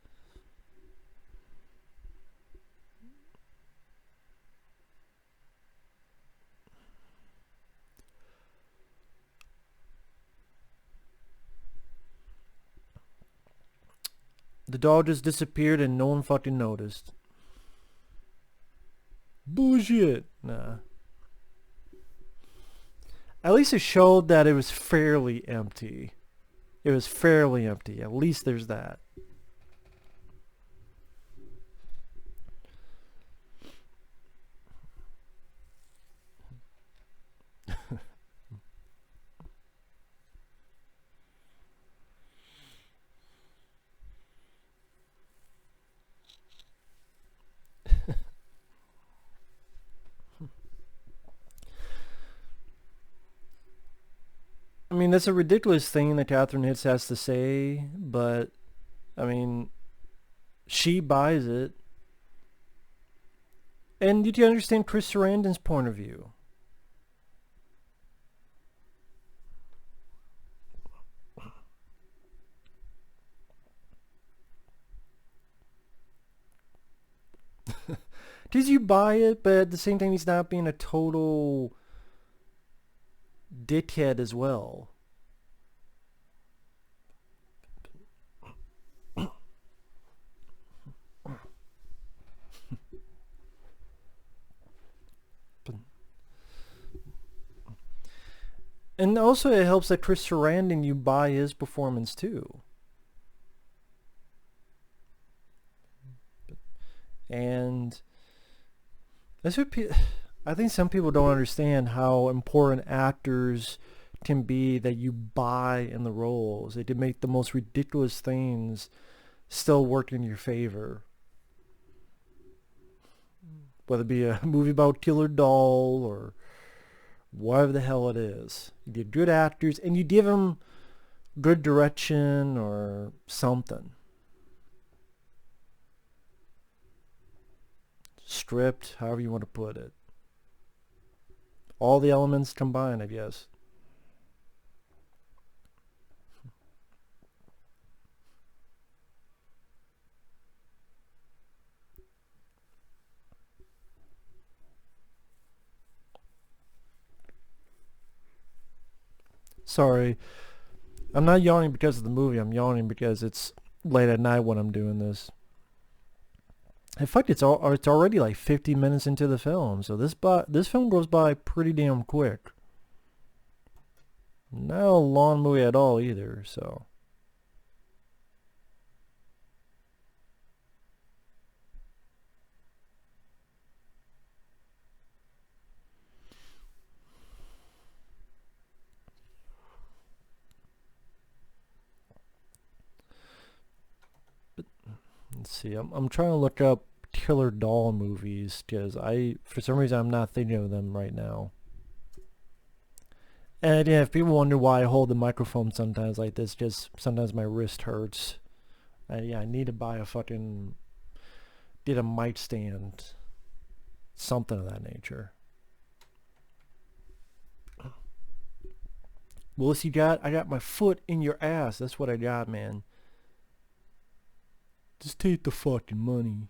The dog just disappeared and no one fucking noticed. Bullshit. Nah. At least it showed that it was fairly empty. It was fairly empty. At least there's that. I mean, that's a ridiculous thing that Catherine Hitz has to say, but, I mean, she buys it. And you can understand Chris Sarandon's point of view. Because you buy it, but at the same time he's not being a total dickhead as well. And also it helps that Chris Sarandon, you buy his performance too. And that's what I think some people don't understand how important actors can be that you buy in the roles. They can make the most ridiculous things still work in your favor. Whether it be a movie about Killer Doll or whatever the hell it is. You get good actors and you give them good direction or something. Script, however you want to put it. All the elements combined, I guess. Sorry. I'm not yawning because of the movie. I'm yawning because it's late at night when I'm doing this. In fact, it's already like 50 minutes into the film, so this film goes by pretty damn quick. Not a long movie at all either, so. But let's see. I'm trying to look up killer doll movies because for some reason I'm not thinking of them right now. And yeah, if people wonder why I hold the microphone sometimes like this, just sometimes my wrist hurts. And yeah, I need to buy get a mic stand, something of that nature. Willis, I got my foot in your ass. That's what I got, man. Just take the fucking money.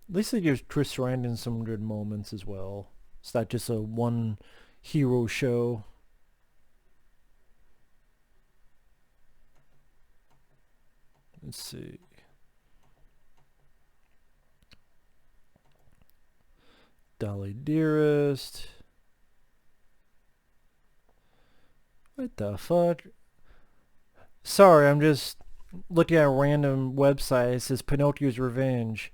At least it gives Chris Sarandon some good moments as well. It's not just a one hero show. Let's see. Dolly Dearest. What the fuck? Sorry, I'm just looking at a random website. It says Pinocchio's Revenge.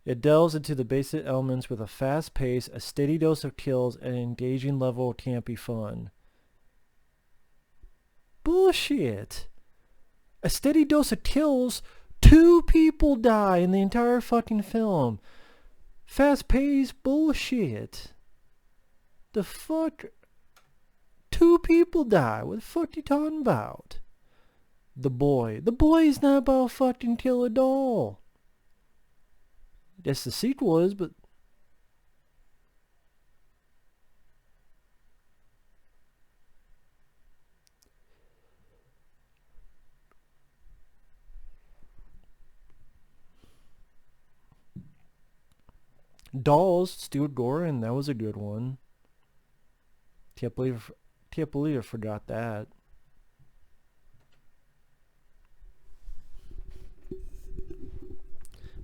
It delves into the basic elements with a fast pace, a steady dose of kills, and an engaging level of campy fun. Bullshit. A steady dose of kills? 2 people die in the entire fucking film. Fast pace? Bullshit. The fuck? 2 people die. What the fuck you talking about? The Boy. The Boy is not about fucking kill a doll. Guess the sequel is, but Dolls, Stuart Gordon, that was a good one. Can't believe I forgot that.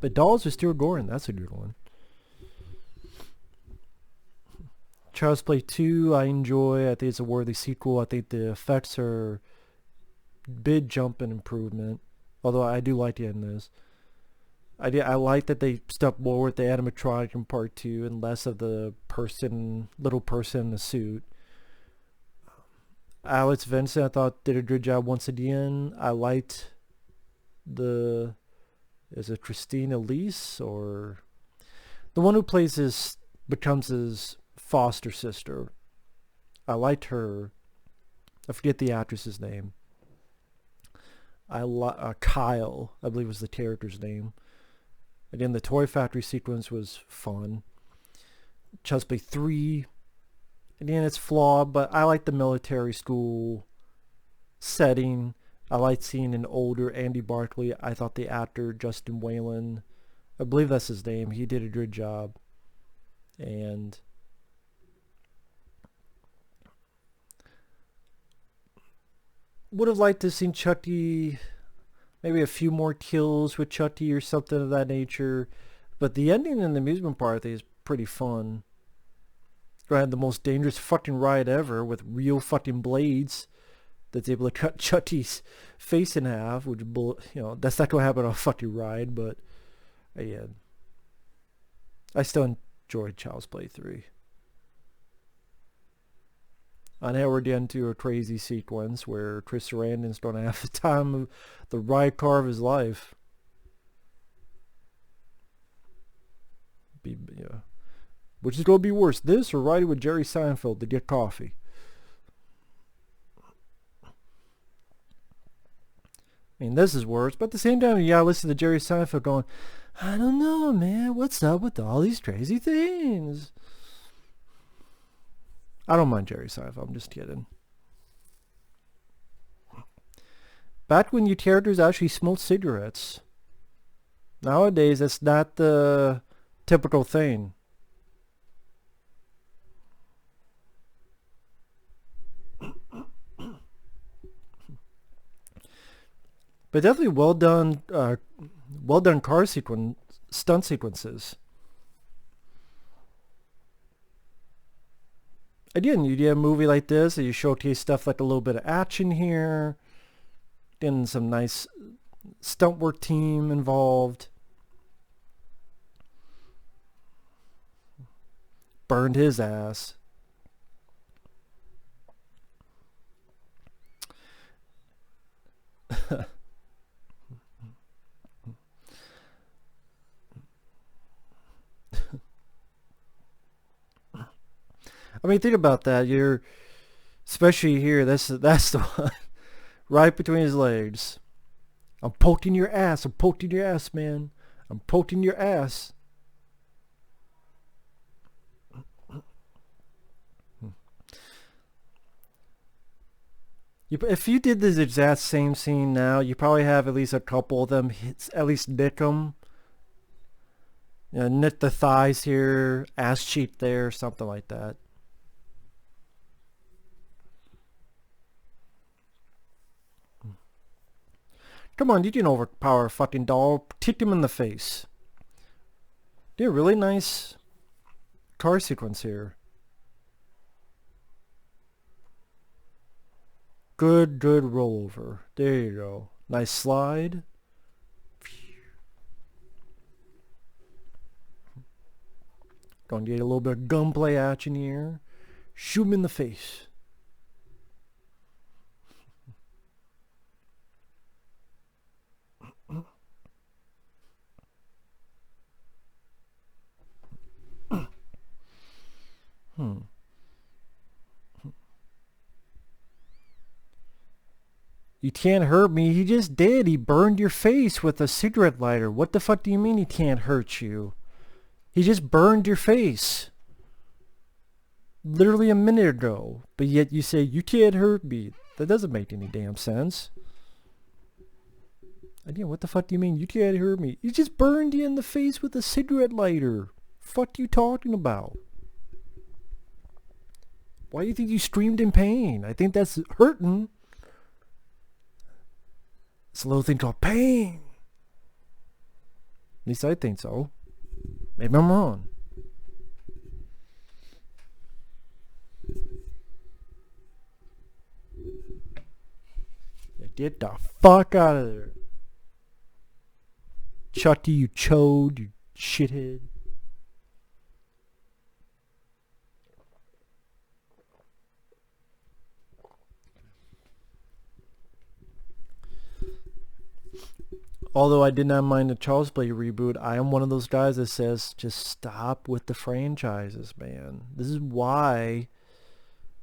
But Dolls with Stuart Gordon, that's a good one. Child's Play 2, I enjoy. I think it's a worthy sequel. I think the effects are big jump in improvement. Although I do like the end of this. I like that they stuck more with the animatronic in part 2 and less of the little person in the suit. Alex Vincent, I thought, did a good job once again. I liked is it Christina Elise, or the one who becomes his foster sister. I liked her. I forget the actress's name. Kyle, I believe was the character's name. Again, the Toy Factory sequence was fun. Child's Play 3, again, it's flawed, but I like the military school setting. I like seeing an older Andy Barclay. I thought the actor, Justin Whalen, I believe that's his name, he did a good job. And would have liked to have seen Chucky, maybe a few more kills with Chucky or something of that nature. But the ending and the amusement part, I think, is pretty fun. I had the most dangerous fucking ride ever with real fucking blades that's able to cut Chucky's face in half, which, that's not going to happen on a fucking ride, but yeah. I still enjoyed Child's Play 3. And now we're getting to a crazy sequence where Chris Sarandon's going to have the time of the ride car of his life. Which is going to be worse, this or riding with Jerry Seinfeld to get coffee? I mean, this is worse, but at the same time, you gotta listen to Jerry Seinfeld going, I don't know, man, what's up with all these crazy things? I don't mind Jerry Seinfeld, I'm just kidding. Back when your characters actually smoked cigarettes. Nowadays, that's not the typical thing. But definitely well done stunt sequences. Again, you get a movie like this, and you showcase stuff like a little bit of action here, getting some nice stunt work team involved. Burned his ass. I mean, think about that. You're, especially here, that's the one right between his legs. I'm poking your ass. I'm poking your ass, man. I'm poking your ass. If you did this exact same scene now, you probably have at least a couple of them hits, at least nick them. You know, nick the thighs here, ass cheek there, something like that. Come on, you can overpower a fucking doll. Kick him in the face. Did a really nice car sequence here. Good rollover. There you go. Nice slide. Gonna get a little bit of gunplay action here. Shoot him in the face. You can't hurt me. He just did. He burned your face with a cigarette lighter. What the fuck do you mean he can't hurt you? He just burned your face. Literally a minute ago. But yet you say, you can't hurt me. That doesn't make any damn sense. Again, what the fuck do you mean? You can't hurt me. He just burned you in the face with a cigarette lighter. Fuck you talking about? Why do you think you screamed in pain? I think that's hurting. It's a little thing called pain. At least I think so. Maybe I'm wrong. Yeah, get the fuck out of there. Chucky, you chode, you shithead. Although I did not mind the Child's Play reboot, I am one of those guys that says, just stop with the franchises, man. This is why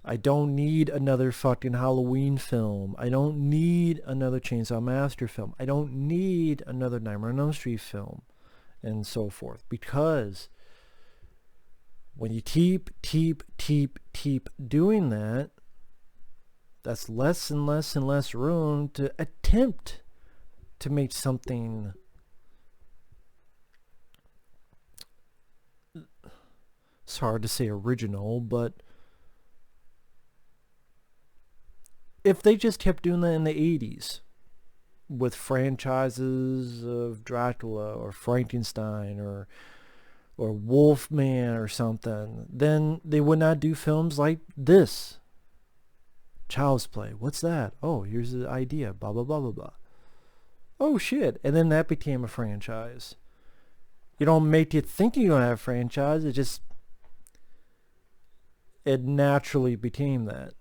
I don't need another fucking Halloween film. I don't need another Chainsaw Massacre film. I don't need another Nightmare on Elm Street film, and so forth. Because when you keep doing that, that's less and less and less room to attempt to make something it's hard to say original, but if they just kept doing that in the 80s with franchises of Dracula or Frankenstein or Wolfman or something, then they would not do films like this. Child's Play, what's that? Oh, here's the idea, blah blah blah blah blah. Oh shit, and then that became a franchise. You don't make it think you're gonna have a franchise, it naturally became that.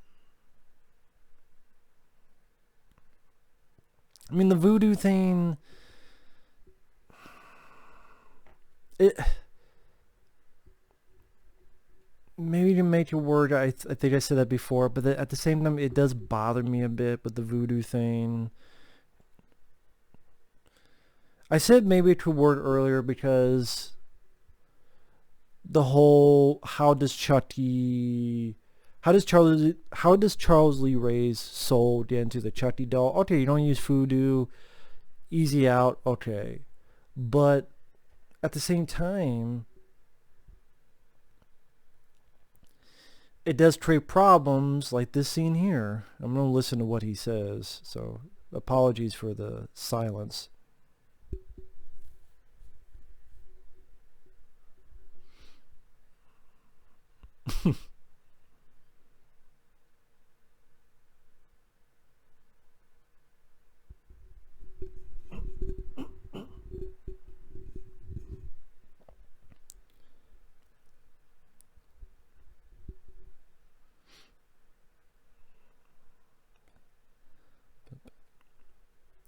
I mean, the voodoo thing, maybe to make it work, I think I said that before, but at the same time, it does bother me a bit with the voodoo thing. I said maybe it could work earlier because the whole how does Charles Lee Ray's soul get into the Chucky doll? Okay, you don't use voodoo, easy out, okay. But at the same time, it does create problems like this scene here. I'm going to listen to what he says, so apologies for the silence.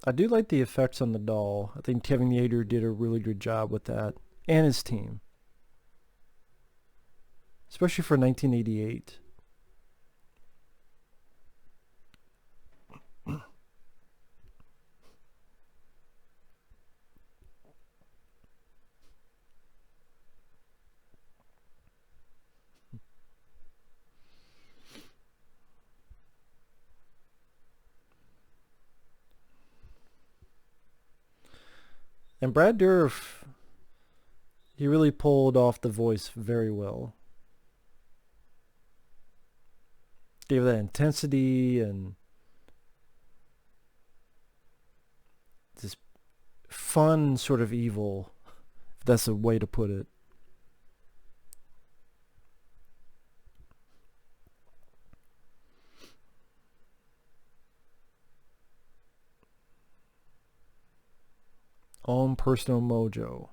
I do like the effects on the doll. I think Kevin Yeager did a really good job with that, and his team, especially for 1988. And Brad Dourif, he really pulled off the voice very well. Gave that intensity and this fun sort of evil, if that's a way to put it. Own personal mojo.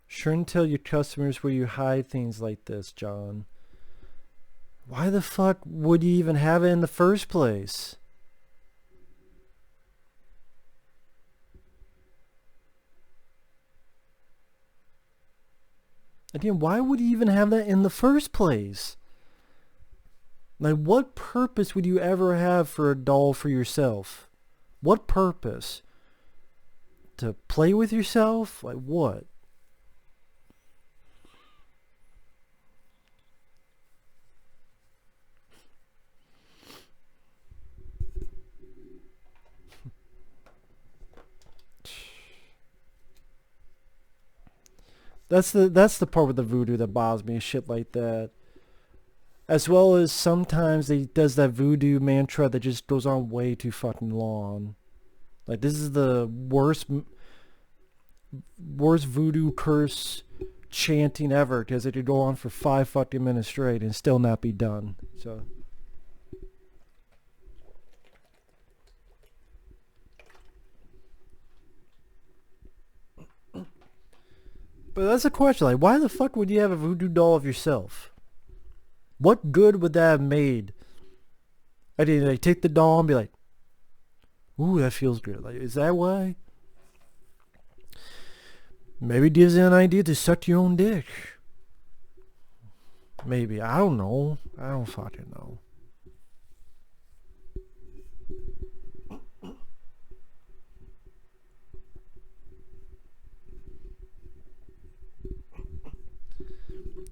Shouldn't tell your customers where you hide things like this, John. Why the fuck would you even have it in the first place? Again, why would you even have that in the first place? Like, what purpose would you ever have for a doll for yourself? What purpose? To play with yourself? Like, what? That's the part with the voodoo that bothers me, shit like that. As well as sometimes he does that voodoo mantra that just goes on way too fucking long. Like, this is the worst voodoo curse chanting ever, because it could go on for 5 fucking minutes straight and still not be done. So but that's a question, like, why the fuck would you have a voodoo doll of yourself? What good would that have made? I didn't like take the doll and be like, ooh, that feels good. Like, is that why? Maybe it gives you an idea to suck your own dick. Maybe. I don't know. I don't fucking know.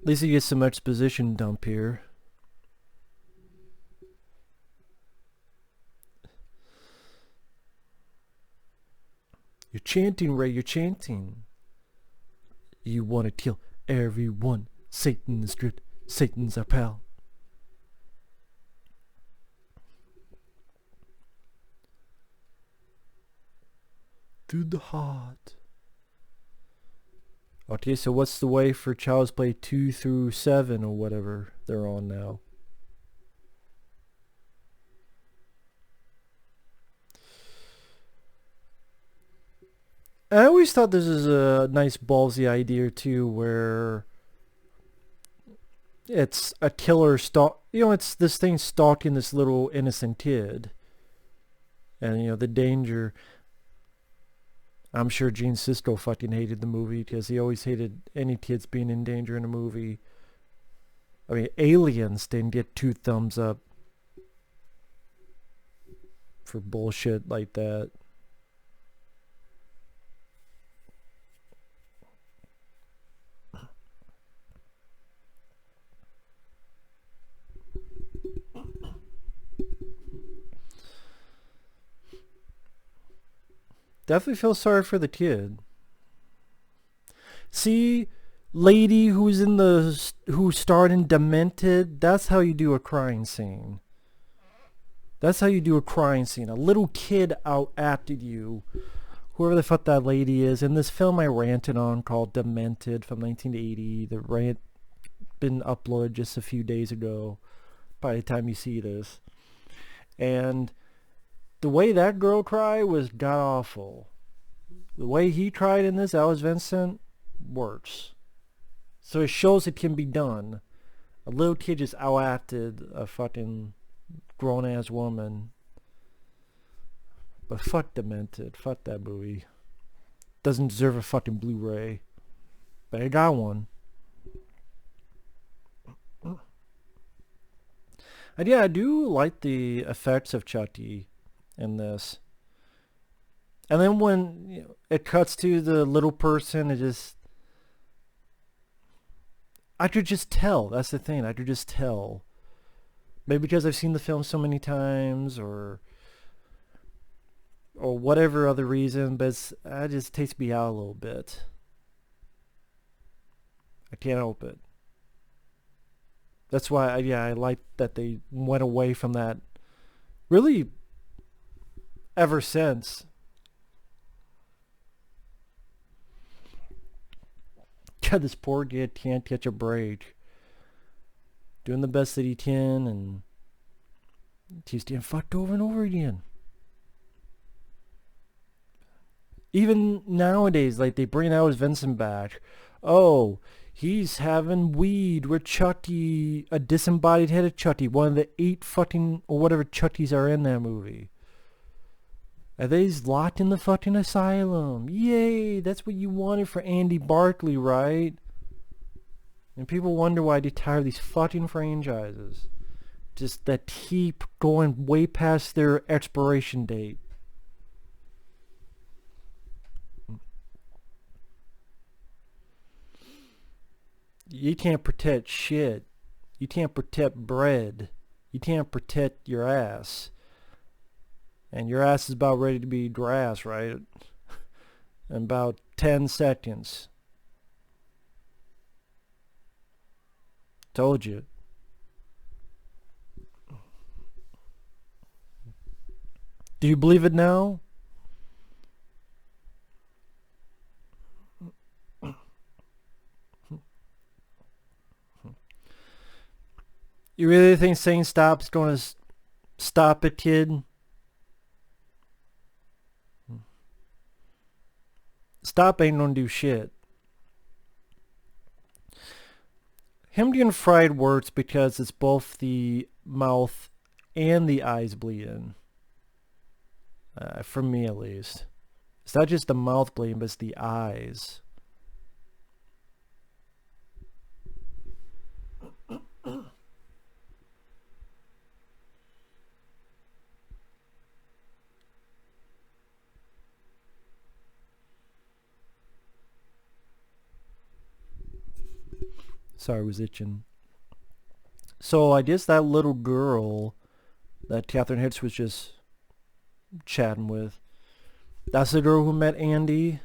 At least you get some exposition dump here. You're chanting, Ray. You're chanting. You want to kill everyone. Satan is good. Satan's our pal. Through the heart. Okay, so what's the way for Child's Play 2 through 7 or whatever they're on now? I always thought this is a nice ballsy idea too, where it's a killer it's this thing stalking this little innocent kid. And the danger. I'm sure Gene Siskel fucking hated the movie because he always hated any kids being in danger in a movie. I mean, Aliens didn't get 2 thumbs up for bullshit like that. Definitely feel sorry for the kid. See, lady who starred in Demented, that's how you do a crying scene. That's how you do a crying scene. A little kid out-acted you. Whoever the fuck that lady is. In this film I ranted on called Demented from 1980. The rant been uploaded just a few days ago by the time you see this. And the way that girl cried was god-awful. The way he cried in this, Alice Vincent, works. So it shows it can be done. A little kid just out-acted a fucking grown-ass woman. But fuck Demented. Fuck that movie. Doesn't deserve a fucking Blu-ray. But I got one. And yeah, I do like the effects of Chucky in this. And then when it cuts to the little person, it just... I could just tell. That's the thing. I could just tell. Maybe because I've seen the film so many times, or whatever other reason, but it just takes me out a little bit. I can't help it. That's why, I like that they went away from that. Really, ever since. God, this poor kid can't catch a break. Doing the best that he can, and he's getting fucked over and over again. Even nowadays, like, they bring Alice Vincent back. Oh, he's having weed with Chucky, a disembodied head of Chucky, one of the 8 fucking, or whatever Chuckies are in that movie. And then he's locked in the fucking asylum. Yay, that's what you wanted for Andy Barclay, right? And people wonder why they tire of these fucking franchises. Just that keep going way past their expiration date. You can't protect shit. You can't protect bread. You can't protect your ass. And your ass is about ready to be grass, right? In about 10 seconds. Told you. Do you believe it now? You really think saying stop is going to stop it, kid? Stop ain't gonna do shit. Him getting fried works because it's both the mouth and the eyes bleeding. For me at least. It's not just the mouth bleeding, but it's the eyes. Sorry, I was itching. So I guess that little girl that Catherine Hitchens was just chatting with, that's the girl who met Andy.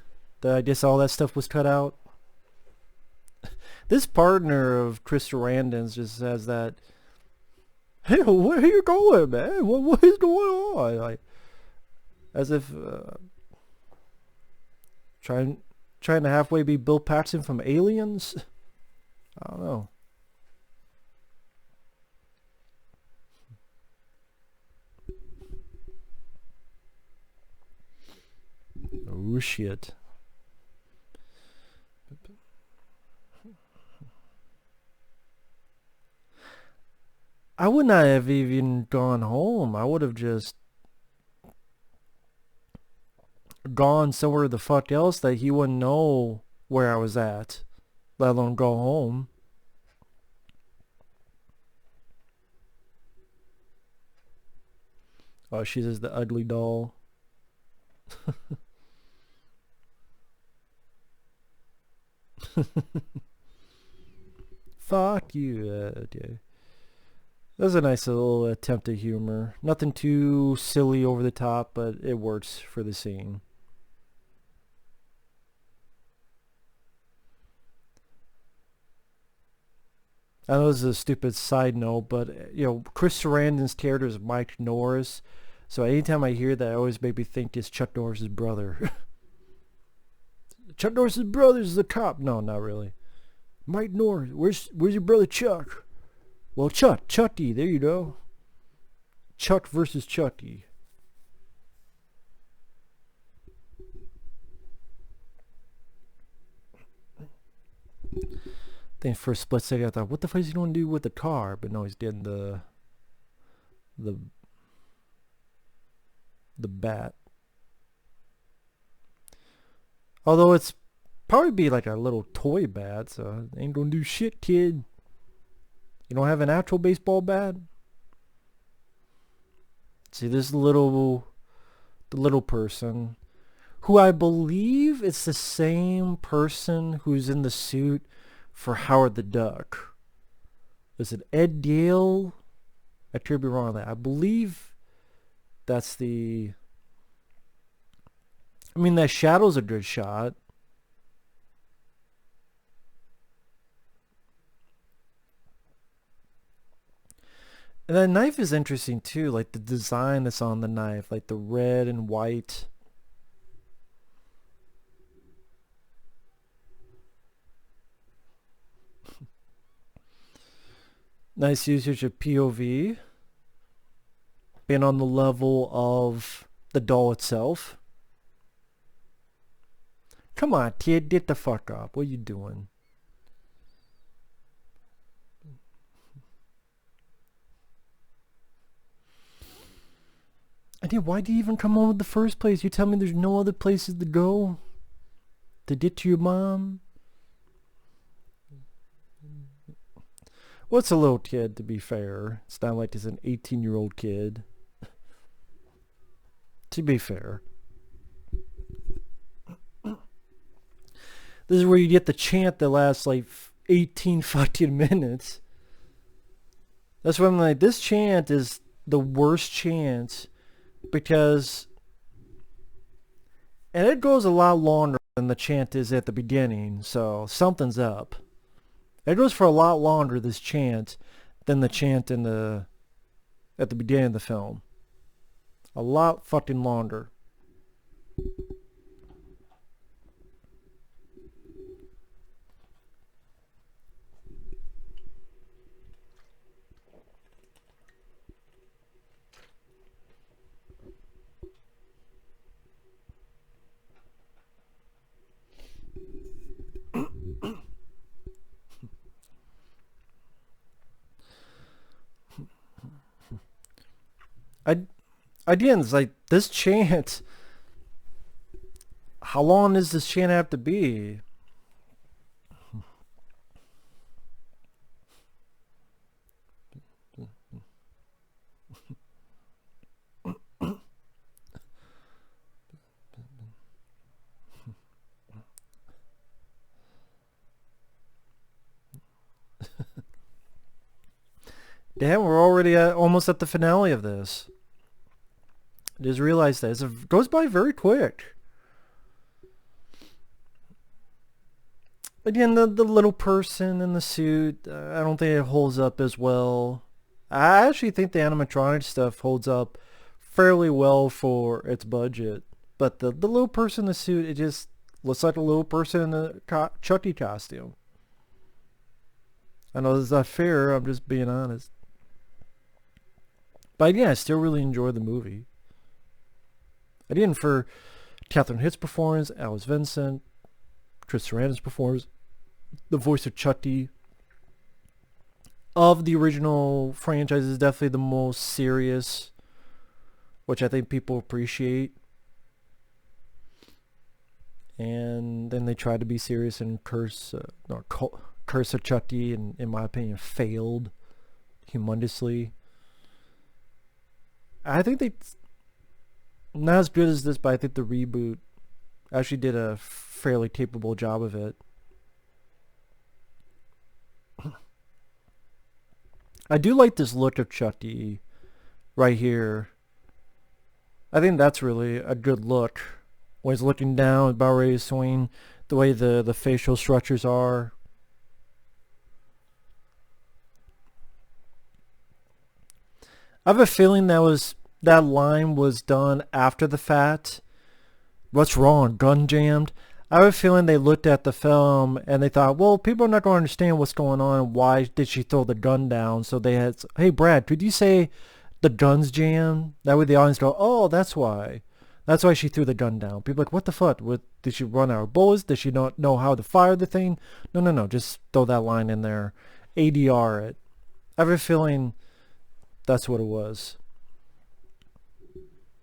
I guess all that stuff was cut out. This partner of Chris Sarandon's just says that, hey, where are you going, man? What is going on? Like, as if trying to halfway be Bill Paxton from Aliens. I don't know. Oh shit. I would not have even gone home. I would have just gone somewhere the fuck else that he wouldn't know where I was at, let alone go home. Oh, she says the ugly doll. Fuck you. Okay. That was a nice little attempt at humor. Nothing too silly over the top, but it works for the scene. I know this is a stupid side note, but you know, Chris Sarandon's character is Mike Norris. So anytime I hear that, I always make me think it's Chuck Norris's brother. Chuck Norris's brother is the cop. No, not really. Mike Norris, where's your brother Chuck? Well, Chucky, there you go. Chuck versus Chucky. Then for a split second I thought, what the fuck is he going to do with the car? But no, he's getting the bat. Although it's probably be like a little toy bat, so it ain't gonna do shit, kid. You don't have an actual baseball bat? See, this is the little person, who I believe is the same person who's in the suit for Howard the Duck. Is it Ed Dale? I could be wrong on that. I believe that's the... I mean, that shadow's a good shot. And that knife is interesting too, like the design that's on the knife, like the red and white. Nice usage of POV. Being on the level of the doll itself. Come on, kid, get the fuck up. What are you doing? And then why do you even come home in the first place? You tell me there's no other places to go? To get to your mom? Well, it's a little kid, to be fair. It's not like it's an 18-year-old kid. To be fair. This is where you get the chant that lasts like 18 fucking minutes. That's why I'm like, this chant is the worst chant, because... And it goes a lot longer than the chant is at the beginning, so something's up. It goes for a lot longer, this chant, than the chant at the beginning of the film. A lot fucking longer. Again, it's like, this chant, how long does this chant have to be? Damn, we're already almost at the finale of this. I just realized that. It goes by very quick. Again, the little person in the suit, I don't think it holds up as well. I actually think the animatronic stuff holds up fairly well for its budget. But the little person in the suit, it just looks like a little person in a Chucky costume. I know this is not fair, I'm just being honest. But yeah, I still really enjoy the movie. Again, for Catherine Hitt's performance, Alice Vincent, Chris Sarandon's performance, the voice of Chucky of the original franchise is definitely the most serious, which I think people appreciate. And then they tried to be serious in Curse of Chucky, and in my opinion failed humongously. I think they, not as good as this, but I think the reboot actually did a fairly capable job of it. I do like this look of Chucky right here. I think that's really a good look. When he's looking down, about ready to swing, the way the facial structures are. I have a feeling that line was done after the fact. What's wrong? Gun jammed? I have a feeling they looked at the film and they thought, well, people are not going to understand what's going on. Why did she throw the gun down? So they had, hey, Brad, could you say the gun's jammed? That way the audience go, oh, that's why. That's why she threw the gun down. People are like, what the fuck? Did she run out of bullets? Did she not know how to fire the thing? No, no, no. Just throw that line in there. ADR it. I have a feeling that's what it was.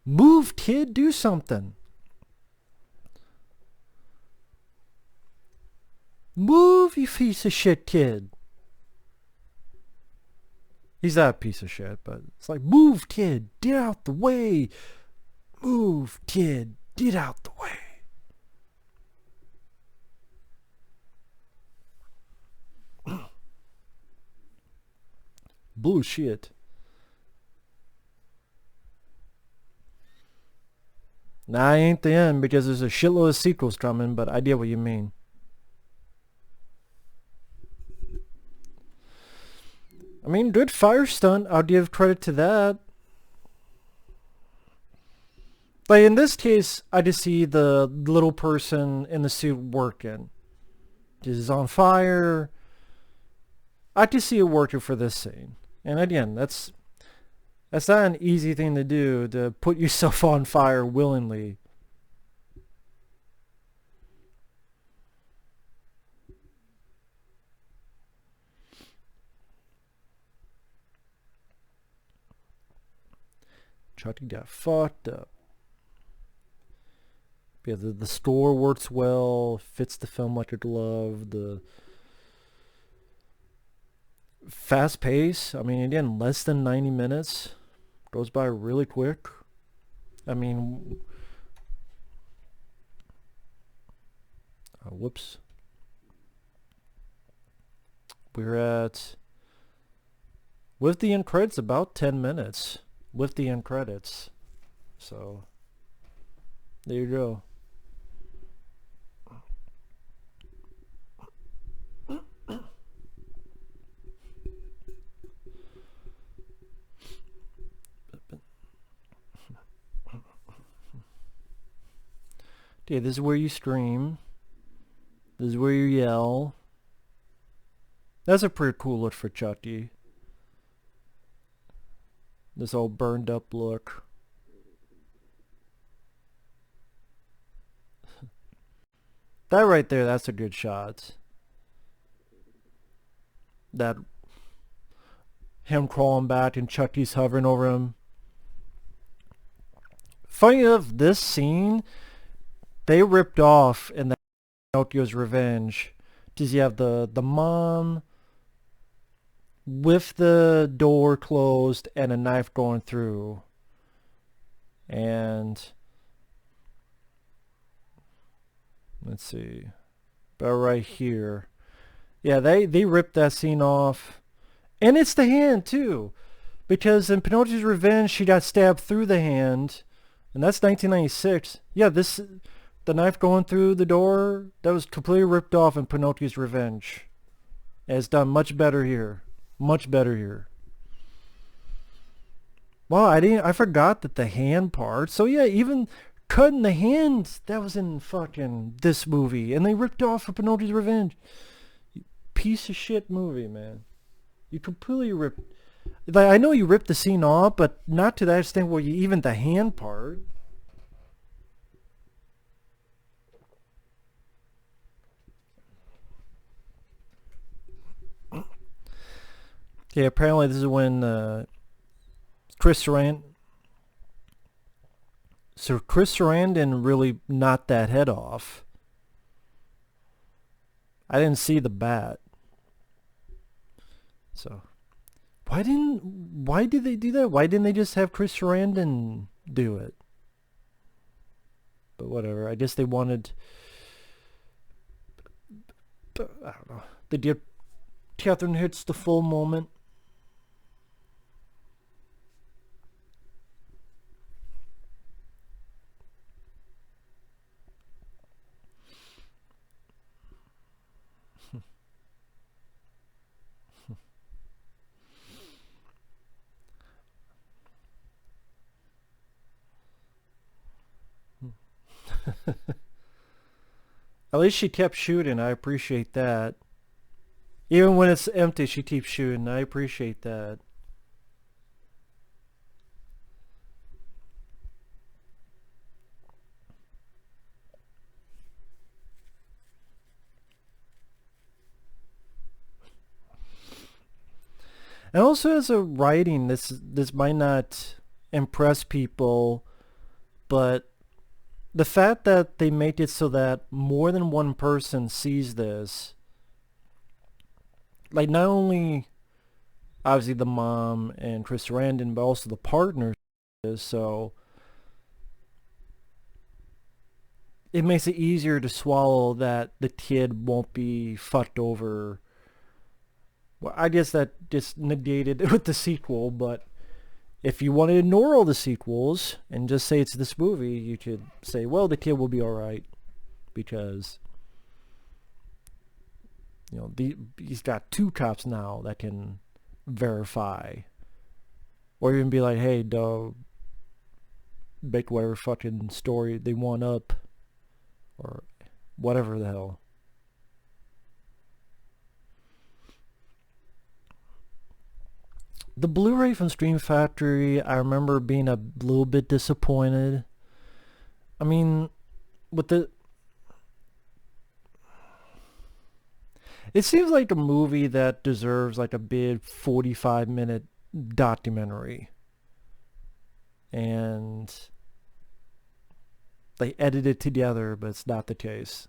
Move, kid. Do something. Move, you piece of shit kid. He's not a piece of shit, but it's like, move, kid. Get out the way. Move, kid. Get out the way. Bullshit. Nah, ain't the end because there's a shitload of sequels coming, but I get what you mean. I mean, good fire stunt. I'll give credit to that. But in this case, I just see the little person in the suit working. Just on fire. I just see it working for this scene. And again, that's not an easy thing to do, to put yourself on fire willingly. Chucky got fucked up. Yeah, the score works well, fits the film like a glove. The fast pace, I mean, again, less than 90 minutes. Goes by really quick. I mean, whoops. We're at, with the end credits, about 10 minutes. With the end credits. So, there you go. Okay, this is where you scream. This is where you yell. That's a pretty cool look for Chucky. This all burned up look. That right there, that's a good shot. That him crawling back and Chucky's hovering over him. Funny enough, this scene, they ripped off in that Pinocchio's Revenge. Because you have the mom with the door closed and a knife going through. And let's see. About right here. Yeah, they ripped that scene off. And it's the hand too. Because in Pinocchio's Revenge she got stabbed through the hand. And that's 1996. Yeah, the knife going through the door, that was completely ripped off in Pinocchio's Revenge. And it's done much better here. Much better here. Wow, I forgot that the hand part. So yeah, even cutting the hand, that was in fucking this movie. And they ripped off for Pinocchio's Revenge. Piece of shit movie, man. You completely ripped. Like, I know you ripped the scene off, but not to that extent where you even the hand part. Yeah, apparently this is when Chris Sarandon. So Chris Sarandon really knocked that head off. I didn't see the bat. So why did they do that? Why didn't they just have Chris Sarandon do it? But whatever. I guess they wanted, I don't know. They did. Catherine hits the full moment. At least she kept shooting. I appreciate that. Even when it's empty, she keeps shooting. I appreciate that. And also as a writing, this might not impress people, but the fact that they make it so that more than one person sees this, like not only obviously the mom and Chris Sarandon, but also the partner, so it makes it easier to swallow that the kid won't be fucked over. Well, I guess that just negated with the sequel, but if you want to ignore all the sequels and just say it's this movie, you could say, well, the kid will be alright because, you know, he's got two cops now that can verify. Or even be like, hey, dog, make whatever fucking story they want up. Or whatever the hell. The Blu-ray from Scream Factory, I remember being a little bit disappointed. I mean, with the... It seems like a movie that deserves like a big 45-minute documentary. And they edit it together, but it's not the case.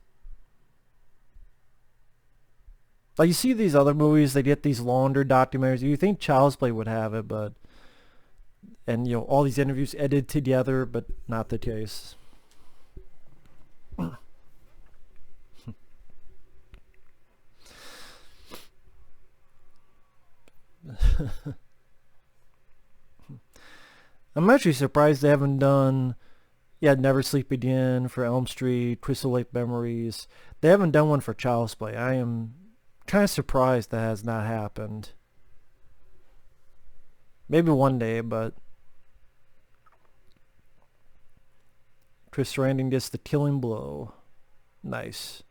Like you see these other movies, they get these longer documentaries. You think Child's Play would have it, but and you know all these interviews edited together, but not the case. I'm actually surprised they haven't done Never Sleep Again for Elm Street, Crystal Lake Memories. They haven't done one for Child's Play. I am kind of surprised that has not happened. Maybe one day, but Chris Sarandon gets the killing blow. Nice.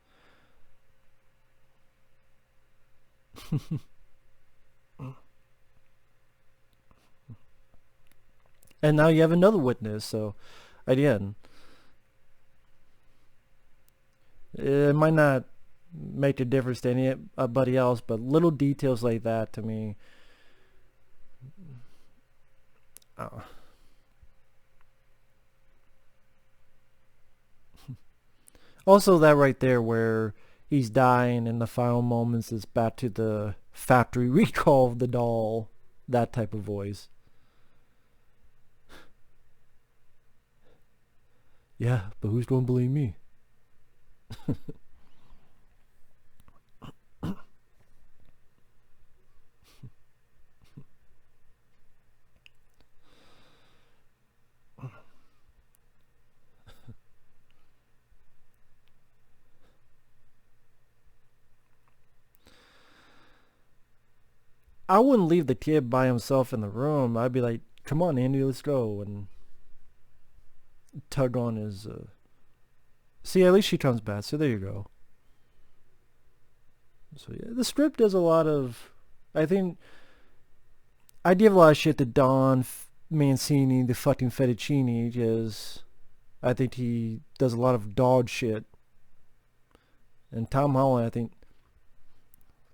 And now you have another witness, so again, it might not make a difference to anybody else, but little details like that to me, oh. Also that right there where he's dying in the final moments is back to the factory recall of the doll, that type of voice. Yeah, but who's going to believe me? I wouldn't leave the kid by himself in the room. I'd be like, come on, Andy, let's go. And tug on his... See, at least she comes back, so there you go. So yeah, the script does a lot of... I think... I give a lot of shit to Don Mancini, the fucking fettuccine, because I think he does a lot of dog shit. And Tom Holland, I think...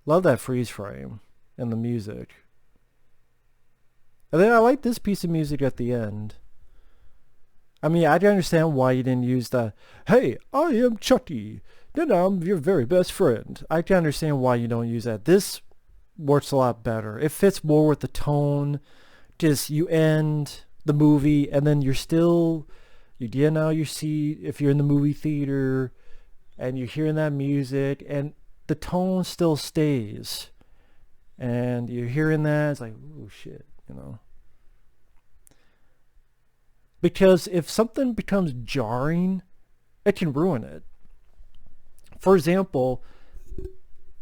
Love that freeze frame and the music. And then I like this piece of music at the end. I mean, I can understand why you didn't use the, hey, I am Chucky, then I'm your very best friend. I can understand why you don't use that. This works a lot better. It fits more with the tone. Just you end the movie and then you're still, you get out your seat if you're in the movie theater and you're hearing that music and the tone still stays. And you're hearing that, it's like, oh shit, you know. Because if something becomes jarring, it can ruin it. For example,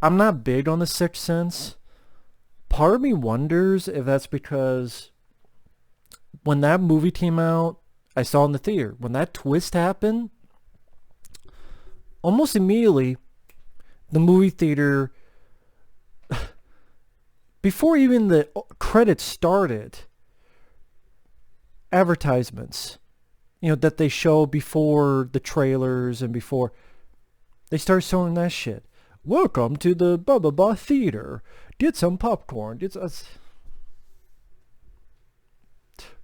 I'm not big on The Sixth Sense. Part of me wonders if that's because when that movie came out, I saw it in the theater. When that twist happened, almost immediately, the movie theater, before even the credits started, advertisements, that they show before the trailers and before they start showing that shit. Welcome to the blah blah blah theater. Get some popcorn.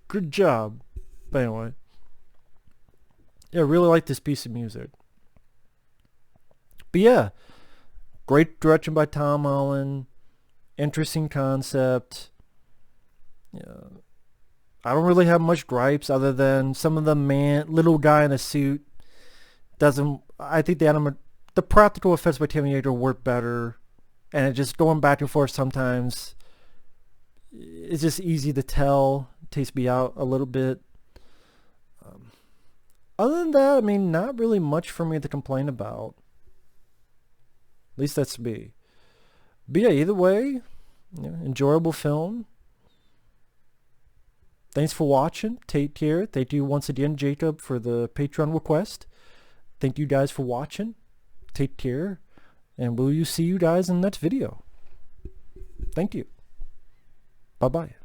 Good job. But anyway, yeah, I really like this piece of music. But yeah, great direction by Tom Holland. Interesting concept. Yeah, I don't really have much gripes other than some of the little guy in a suit doesn't. I think the practical effects by Timmy Yeager work better, and it just going back and forth sometimes. It's just easy to tell. It takes me out a little bit. Other than that, I mean, not really much for me to complain about. At least that's me. But yeah, either way, enjoyable film. Thanks for watching. Take care. Thank you once again, Jacob, for the Patreon request. Thank you guys for watching. Take care. And will you see you guys in the next video. Thank you. Bye-bye.